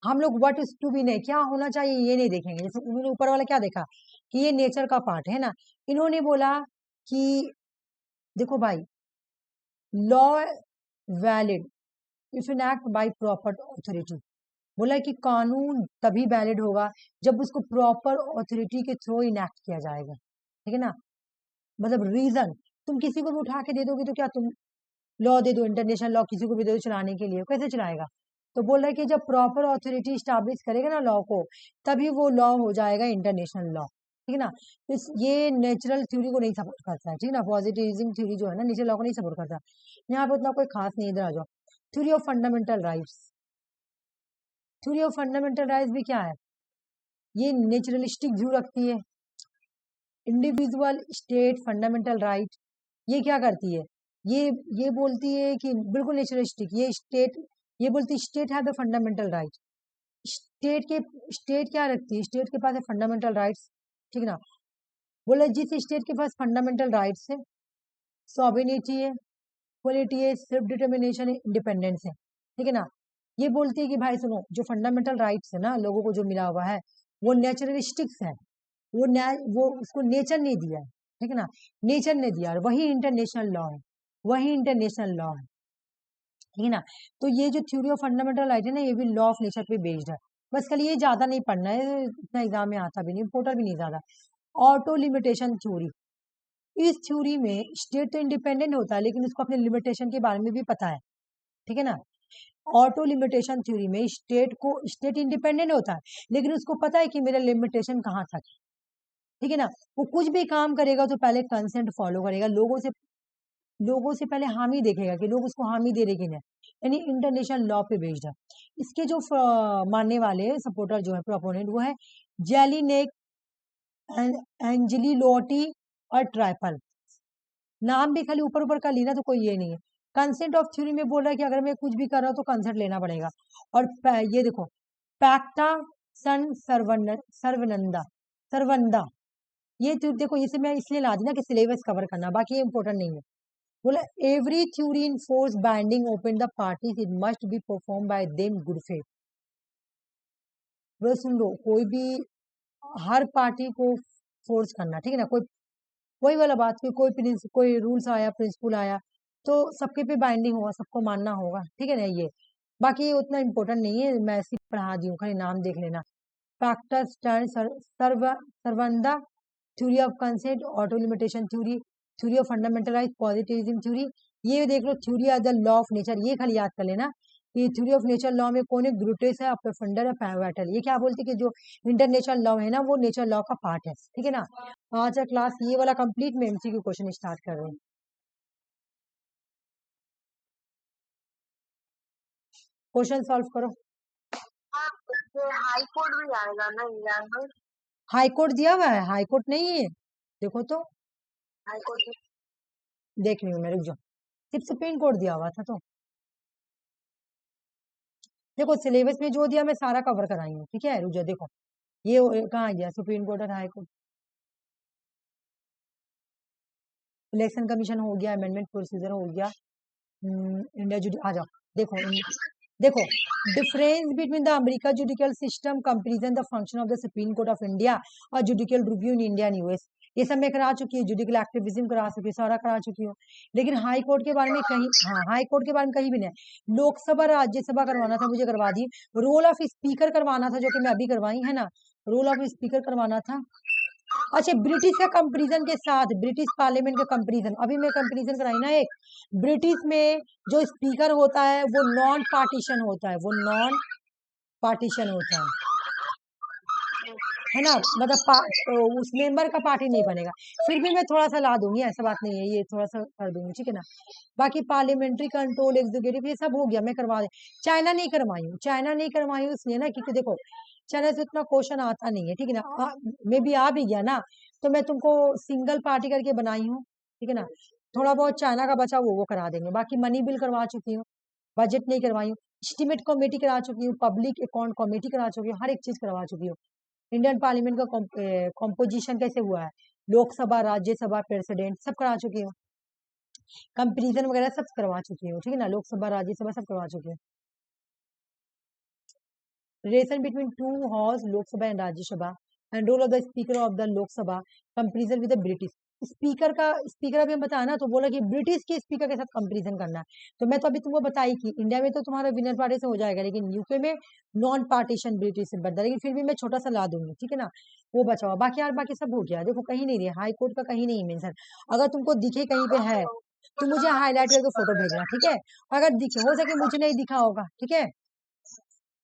हम लोग व्हाट इज टू बी, नहीं क्या होना चाहिए ये नहीं देखेंगे। जैसे उन्होंने ऊपर वाला क्या देखा कि ये नेचर का पार्ट है ना, इन्होंने बोला कि देखो भाई, law valid if an act by proper authority, बोला कि कानून तभी वैलिड होगा जब उसको प्रॉपर ऑथोरिटी के थ्रू इनैक्ट किया जाएगा, ठीक है ना। मतलब रीजन, तुम किसी को भी उठा के दे दोगे तो क्या, तुम लॉ दे दो, इंटरनेशनल लॉ किसी को भी दे दो चलाने के लिए, कैसे चलाएगा। तो बोल रहा है कि जब प्रॉपर ऑथोरिटी स्टैब्लिश करेगा ना लॉ को, तभी वो लॉ हो जाएगा इंटरनेशनल लॉ, ठीक है ना। तो ये नेचुरल थ्योरी को नहीं सपोर्ट करता है, ठीक है ना। पॉजिटिविज्म थ्योरी जो है ना, नेचुरल लॉ को नहीं सपोर्ट करता। यहाँ पे उतना कोई खास नहीं, इधर आ जाओ। Theory of fundamental rights, theory of fundamental rights भी क्या है, ये नेचुरलिस्टिक व्यू रखती है, इंडिविजुअल स्टेट फंडामेंटल राइट। ये क्या करती है, ये बोलती है कि बिल्कुल नेचुरलिस्टिक, ये स्टेट, ये बोलती है स्टेट है द फंडामेंटल राइट। स्टेट के, स्टेट क्या रखती है, स्टेट के पास है फंडामेंटल राइट्स, ठीक है ना। बोले जिस स्टेट के पास फंडामेंटल राइट्स है, सॉवरेनिटी है, इक्वलिटी है, सेल्फ डिटर्मिनेशन है, इंडिपेंडेंस है, ठीक है ना। ये बोलती है कि भाई सुनो, जो फंडामेंटल राइट्स है ना लोगों को जो मिला हुआ है, वो नेचुरलिस्टिक्स है, वो उसको नेचर ने दिया है, ठीक है ना। नेचर ने दिया, और वही इंटरनेशनल लॉ है, वही इंटरनेशनल लॉ है, ठीक है ना। तो ये जो थ्योरी ऑफ फंडामेंटल राइट है ना, ये भी लॉ ऑफ नेचर पे बेस्ड है। बस खाली ये ज्यादा नहीं पढ़ना है, इतना एग्जाम में आता भी नहीं, इंपोर्टेंट भी नहीं ज्यादा। ऑटो लिमिटेशन थ्योरी, इस थ्योरी में स्टेट तो इंडिपेंडेंट होता है लेकिन उसको अपने लिमिटेशन के बारे में भी पता है, ठीक है ना। ऑटो लिमिटेशन थ्योरी में स्टेट इंडिपेंडेंट होता है लेकिन उसको पता है कि मेरा लिमिटेशन कहाँ तक है, ठीक है ना। वो कुछ भी काम करेगा तो पहले कंसेंट फॉलो करेगा, लोगों से पहले हामी देखेगा कि लोग उसको हामी दे रहे कि नहीं, यानी इंटरनेशनल लॉ पे बेस्ड है। इसके जो मानने वाले सपोर्टर जो है, प्रोपोनेंट, वो है जेलिनेक, एंजेलिलोटी और ट्राइपल। नाम भी खाली ऊपर ऊपर का लेना तो कोई ये नहीं है। कंसेंट ऑफ थ्योरी में बोल रहा है कि अगर मैं कुछ भी कर रहा हूँ तो कंसेंट लेना पड़ेगा। और ये देखो, पैक्टा सन सर्वनंदा सर्वंदा, ये देखो, इसे मैं इसलिए ला दी ना कि सिलेबस कवर करना, बाकी ये इंपॉर्टेंट नहीं है। बोला every theory in force binding open the parties it must be perform by them good faith. बोलो सुन लो, कोई भी हर पार्टी को फोर्स करना, ठीक है ना, कोई वही वाला बात कि कोई रूल्स आया, प्रिंसिपल आया तो सबके पे बाइंडिंग होगा, सबको मानना होगा, ठीक है ना। ये बाकी ये उतना इम्पोर्टेंट नहीं है, मैं ऐसे ही पढ़ा दी हूँ, खाली नाम देख लेना। फैक्टर स्टैंड सर्वंदा, theory of consent, auto limitation theory, theory of fundamentalize positivism theory, ये देख लो theory of the law of nature, ये खाली याद कर लेना कि थ्योरी ऑफ नेचर लॉ में कौन है, ग्रुटेस है, अपरफंडर है, पैवेटल। ये क्या बोलते हैं कि जो इंटरनेशनल लॉ है ना वो नेचर लॉ का पार्ट है, ठीक है ना। आज का क्लास ये वाला कंप्लीट, में एमसीक्यू क्वेश्चन स्टार्ट कर रहे हैं। क्वेश्चन सॉल्व करो। हाई कोर्ट भी आएगा ना एग्जाम में? हाई कोर्ट दिया हुआ है, हाई कोर्ट नहीं है, देखो तो, हाई कोर्ट देख रही हूँ मैं, रुक जाओ। सिर्फ सुप्रीम कोर्ट दिया हुआ था, तो देखो सिलेबस में जो दिया मैं सारा कवर कराई हूँ, ठीक है। रुक जाओ, देखो ये कहाँ गया, सुप्रीम कोर्ट और हाई कोर्ट। इलेक्शन कमीशन हो गया, अमेंडमेंट प्रोसीजर हो गया, इंडिया जुडिशल, आ जाओ। देखो देखो, difference between the America judicial system, comparison the function of the supreme court of India और judicial review in India and US, ये सब मैं करा चुकी हूँ। जुडिशियल एक्टिविज्म करा चुकी हूँ, सारा करा चुकी हूँ। लेकिन हाई कोर्ट के बारे में कहीं, हाँ, हाई कोर्ट के बारे में कहीं भी नहीं। लोकसभा राज्यसभा करवाना था, मुझे करवा दी। रोल ऑफ स्पीकर करवाना था, जो कि मैं अभी करवाई है ना, रोल ऑफ स्पीकर करवाना था। अच्छा, ब्रिटिश का कंपैरिजन के साथ, ब्रिटिश पार्लियामेंट का कंपैरिजन, अभी मैं कंपैरिजन कराई ना एक। ब्रिटिश में जो स्पीकर होता है वो नॉन पार्टीशन होता है, वो नॉन पार्टीशन होता है ना, मतलब उस मेंबर का पार्टी नहीं बनेगा। फिर भी मैं थोड़ा सा ला दूंगी, ऐसा बात नहीं है, ये थोड़ा सा कर दूंगी, ठीक है ना। बाकी पार्लियामेंट्री कंट्रोल, एग्जीक्यूटिव, ये सब हो गया, मैं करवा दे। चाइना नहीं करवाई हूँ, चाइना नहीं करवाई हूँ इसलिए ना, क्योंकि देखो चाइना से उतना क्वेश्चन आता नहीं है, ठीक है ना। मे भी आ भी गया ना तो मैं तुमको सिंगल पार्टी करके बनाई हूँ, ठीक है ना। थोड़ा बहुत चाइना का बचा वो करा देंगे। बाकी मनी बिल करवा चुकी हूँ, बजट नहीं करवाई हूँ, एस्टीमेट कमेटी करा चुकी हूँ, पब्लिक अकाउंट कमेटी करा चुकी हूँ, हर एक चीज करवा चुकी हूँ। इंडियन पार्लियामेंट का कॉम्पोजिशन कैसे हुआ है, लोकसभा, राज्यसभा, प्रेसिडेंट, सब करा चुकी हूँ। कंपेरिजन वगैरह सब करवा चुकी हूँ, ठीक है ना। लोकसभा, राज्यसभा सब करवा चुकी हूँ। Relation between two house, Lok Sabha and Rajya Sabha, and role of the speaker of the Lok Sabha, comparison with the British speaker अभी हम बताया ना, तो बोला कि ब्रिटिश के स्पीकर के साथ कंपेरिजन करना है। तो मैं तो अभी तुमको बताई कि इंडिया में तो तुम्हारा विनर पार्टी से हो जाएगा, लेकिन यूके में नॉन पार्टीशन ब्रिटिश से बनता है, लेकिन फिर भी मैं छोटा सा ला दूंगी, ठीक है ना। वो बचाओ, बाकी यार बाकी सब हो गया। देखो कहीं नहीं रही, हाई कोर्ट का कहीं नहीं मेंशन। अगर तुमको दिखे कहीं पे है तो मुझे हाईलाइट करके फोटो भेजना, ठीक है। अगर दिखे, हो सके मुझे नहीं दिखा होगा, ठीक है।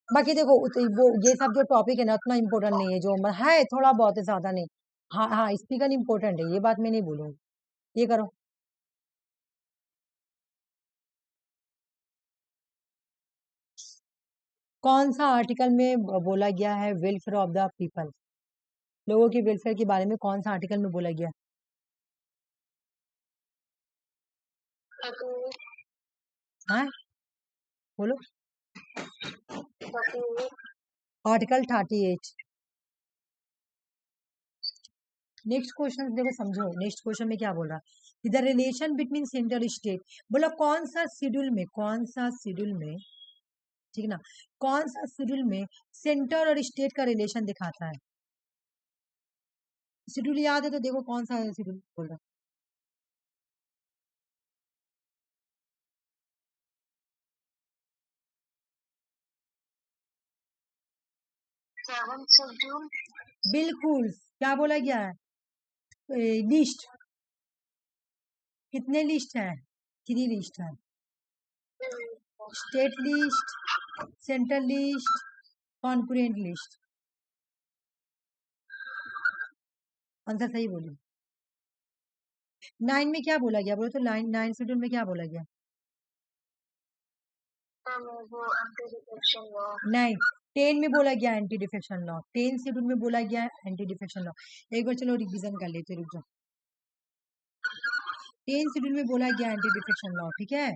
बाकी देखो वो ये सब जो टॉपिक है ना उतना इम्पोर्टेंट नहीं है, जो है थोड़ा बहुत है, ज्यादा नहीं। हाँ हाँ, स्पीकर इम्पोर्टेंट है, ये बात मैं नहीं बोलूंगी। ये करो। कौन सा आर्टिकल में बोला गया है वेलफेयर ऑफ द पीपल, लोगों की वेलफेयर के बारे में कौन सा आर्टिकल में बोला गया है? बोलो। आर्टिकल 38। नेक्स्ट क्वेश्चन देखो, समझो नेक्स्ट क्वेश्चन में क्या बोल रहा है, the relation between central state, बोला कौन सा शेड्यूल में, कौन सा शेड्यूल में, ठीक है ना, कौन सा शेड्यूल में सेंटर और स्टेट का रिलेशन दिखाता है। शेड्यूल याद है तो देखो कौन सा शेड्यूल बोल रहा है। 7 शेड्यूल। बिल्कुल क्या बोला गया है? लिस्ट कितने लिस्ट है? 3 लिस्ट है। State list, central list, concurrent list. Answer सही बोली। 9 में क्या बोला गया बोलो तो? 9 शेड्यूल में क्या बोला गया? वो एंटी डिफेक्शन लॉ। नहीं, 10 में बोला गया एंटी डिफेक्शन लॉ। 10 शेड्यूल में बोला गया एंटी डिफेक्शन लॉ। एक बार चलो रिवीजन कर लेते, रुक जाओ। 10 शेड्यूल में बोला गया एंटी डिफेक्शन लॉ, ठीक है।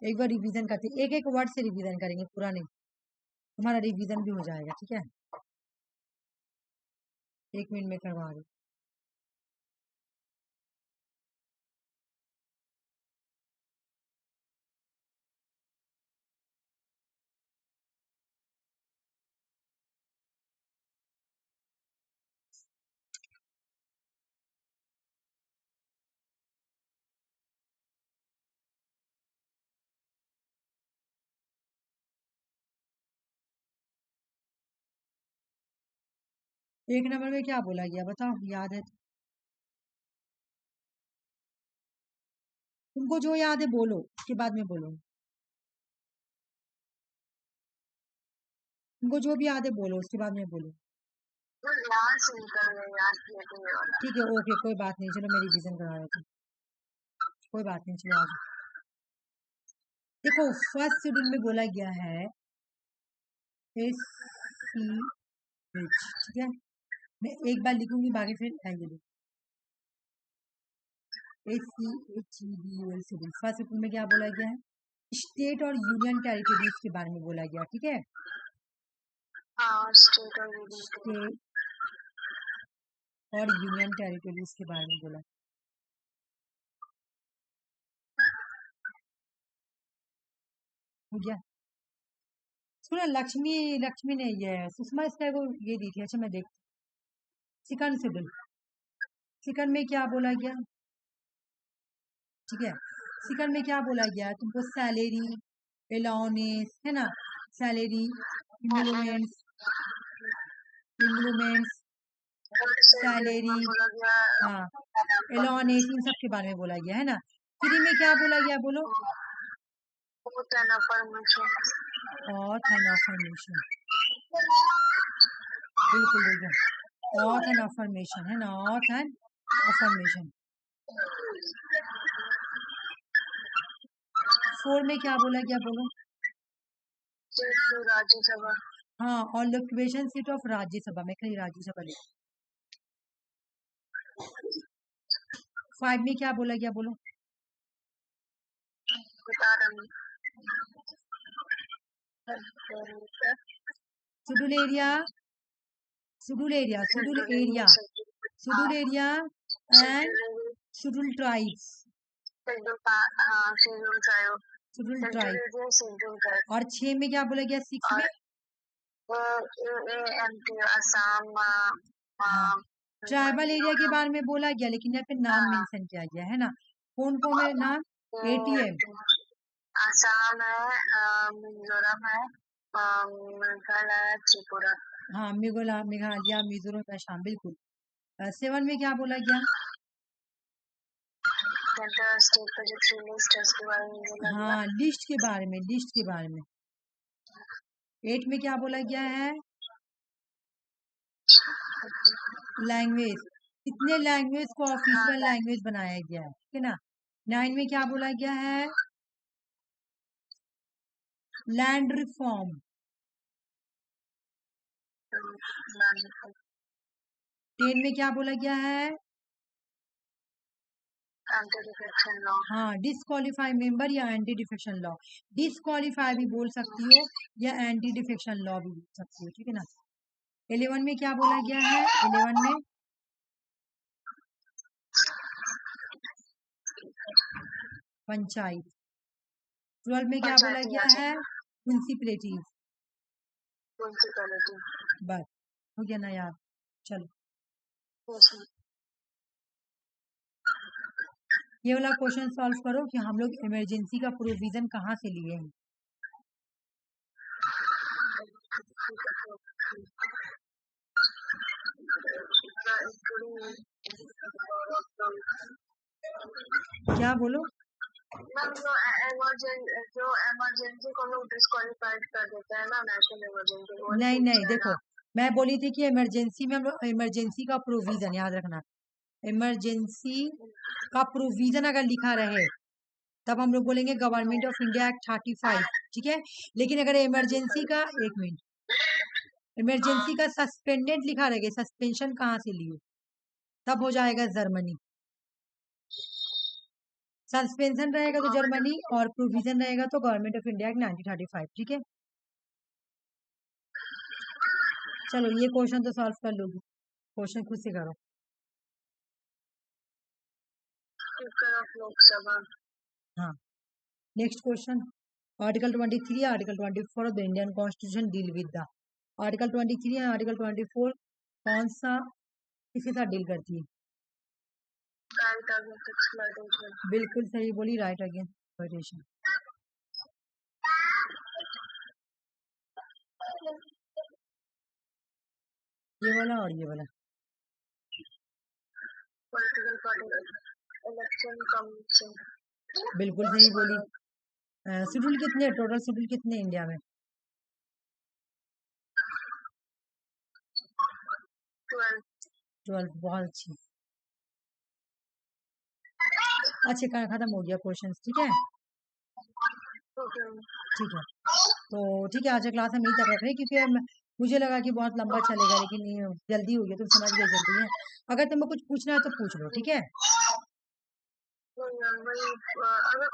एक बार रिवीजन करते, एक एक वर्ड से रिवीजन करेंगे, पूरा नहीं, तुम्हारा रिवीजन भी हो जाएगा, ठीक है। 1 मिनट में करवा रही। एक नंबर में क्या बोला गया बताओ, याद है? तुमको जो याद है बोलो, उसके बाद में बोलो। तुमको जो भी याद है बोलो, उसके बाद में बोलो। ठीक है, ओके, कोई बात नहीं, चलो मैं रिवीजन करा रहा था, कोई बात नहीं, चलो आज देखो। फर्स्ट शेड्यूल में बोला गया है SCH, ठीक है। मैं एक बार लिखूंगी, बाकी फिर आएंगे। SCHEDUL schedule. फर्स्ट शेड्यूल में क्या बोला गया है? स्टेट और यूनियन टेरिटरीज के बारे में बोला गया, ठीक है। स्टेट और यूनियन टेरिटरीज के बारे में बोला। हो गया? सुना, लक्ष्मी ने ये सुषमा इसका को ये दी थी। अच्छा मैं देख, सेकंड शेड्यूल, सेकंड में क्या बोला गया? ठीक है, सेकंड में क्या बोला गया? तुमको सैलरी, अलाउंस, है ना, सैलरी, इम्प्लीमेंट्स, सैलरी, हाँ, अलाउंस, इन सब के बारे में बोला गया है ना। 3 में क्या बोला गया बोलो? Auth and affirmation. बिल्कुल बिल्कुल, ऑथ एंड अफर्मेशन है ना, ऑथ एंड अफर्मेशन। 4 में क्या बोला गया बोलो? राज्यसभा। हाँ, और लोकेशन सीट ऑफ राज्यसभा में, कहीं राज्यसभा ले। 5 में क्या बोला गया बोलो? Schedule area, schedule area, schedule area, schedule area and schedule tribes, schedule tribe. और 6 में क्या बोला गया? 6 में असम। ट्राइबल एरिया के बारे में बोला गया, लेकिन यहाँ पे नाम मेंशन किया गया है ना। कौन कौन है नाम? ATM, असम है, मिजोरम है, मेघालय, त्रिपुरा। हाँ, मेघालय, मिजोरम, असम, बिल्कुल। 7 में क्या बोला गया? स्टेट का जो 3 लिस्ट है उसके बारे में बोला गया। हाँ, लिस्ट के बारे में, लिस्ट के बारे में। 8 में क्या बोला गया है? लैंग्वेज, कितने लैंग्वेज को ऑफिशियल लैंग्वेज बनाया गया है, ठीक है ना। 9 में क्या बोला गया है? Land reform. 10 में क्या बोला गया है? Anti defection law. हाँ, डिस्क्वालीफाई मेंबर या एंटी डिफेक्शन लॉ। डिस्क्वालीफाई भी बोल सकती हो या एंटी डिफेक्शन लॉ भी बोल सकती हो, ठीक है ना। 11 में क्या बोला गया है? 11 में पंचायत। 12 में क्या बोला गया है? म्युनिसिपैलिटीज। बस हो गया ना यार, चलो ये वाला क्वेश्चन सॉल्व करो कि हम लोग इमरजेंसी का प्रोविजन कहाँ से लिए हैं। क्या बोलो? मैम जो इमरजेंसी को लोग डिस्क्वालीफाइड कर देते हैं ना, नेशनल इमरजेंसी वो नहीं पूछ नहीं, रहे हैं देखो ना। मैं बोली थी कि इमरजेंसी में इमरजेंसी का प्रोविजन याद रखना। इमरजेंसी का प्रोविजन अगर लिखा रहे तब हम लोग बोलेंगे गवर्नमेंट ऑफ इंडिया एक्ट 35, ठीक है। लेकिन अगर इमरजेंसी का, एक मिनट, इमरजेंसी का सस्पेंडेड लिखा रहेगा, सस्पेंशन कहाँ से लिए, तब हो जाएगा जर्मनी। सस्पेंशन रहेगा तो जर्मनी, और प्रोविजन रहेगा तो गवर्नमेंट ऑफ इंडिया एक्ट 1935, ठीक है। चलो ये क्वेश्चन तो सॉल्व कर लोगी, क्वेश्चन खुद से करो। Speaker of Lok Sabha. हाँ, next question. Article 23 article 24 of the Indian constitution deal with the, article 23 और आर्टिकल 24 कौन सा किसके साथ डील करती है? Right against exploitation. बिल्कुल सही बोली, राइट अगेंस्ट एक्सप्लॉयटेशन। ये वाला और ये वाला। Political party election commission. बिल्कुल सही बोली। शेड्यूल कितने, टोटल शेड्यूल कितने इंडिया में? 12, बहुत अच्छी। अच्छा, खत्म हो गया क्वेश्चन, ठीक है। ठीक है, तो ठीक है, आज का क्लास हम यहीं तक रख रहे हैं क्योंकि मुझे लगा कि बहुत लंबा चलेगा, लेकिन ये जल्दी हो गया, तुम समझ गए जल्दी है। अगर तुम्हें कुछ पूछना है तो पूछ लो, ठीक है। अगर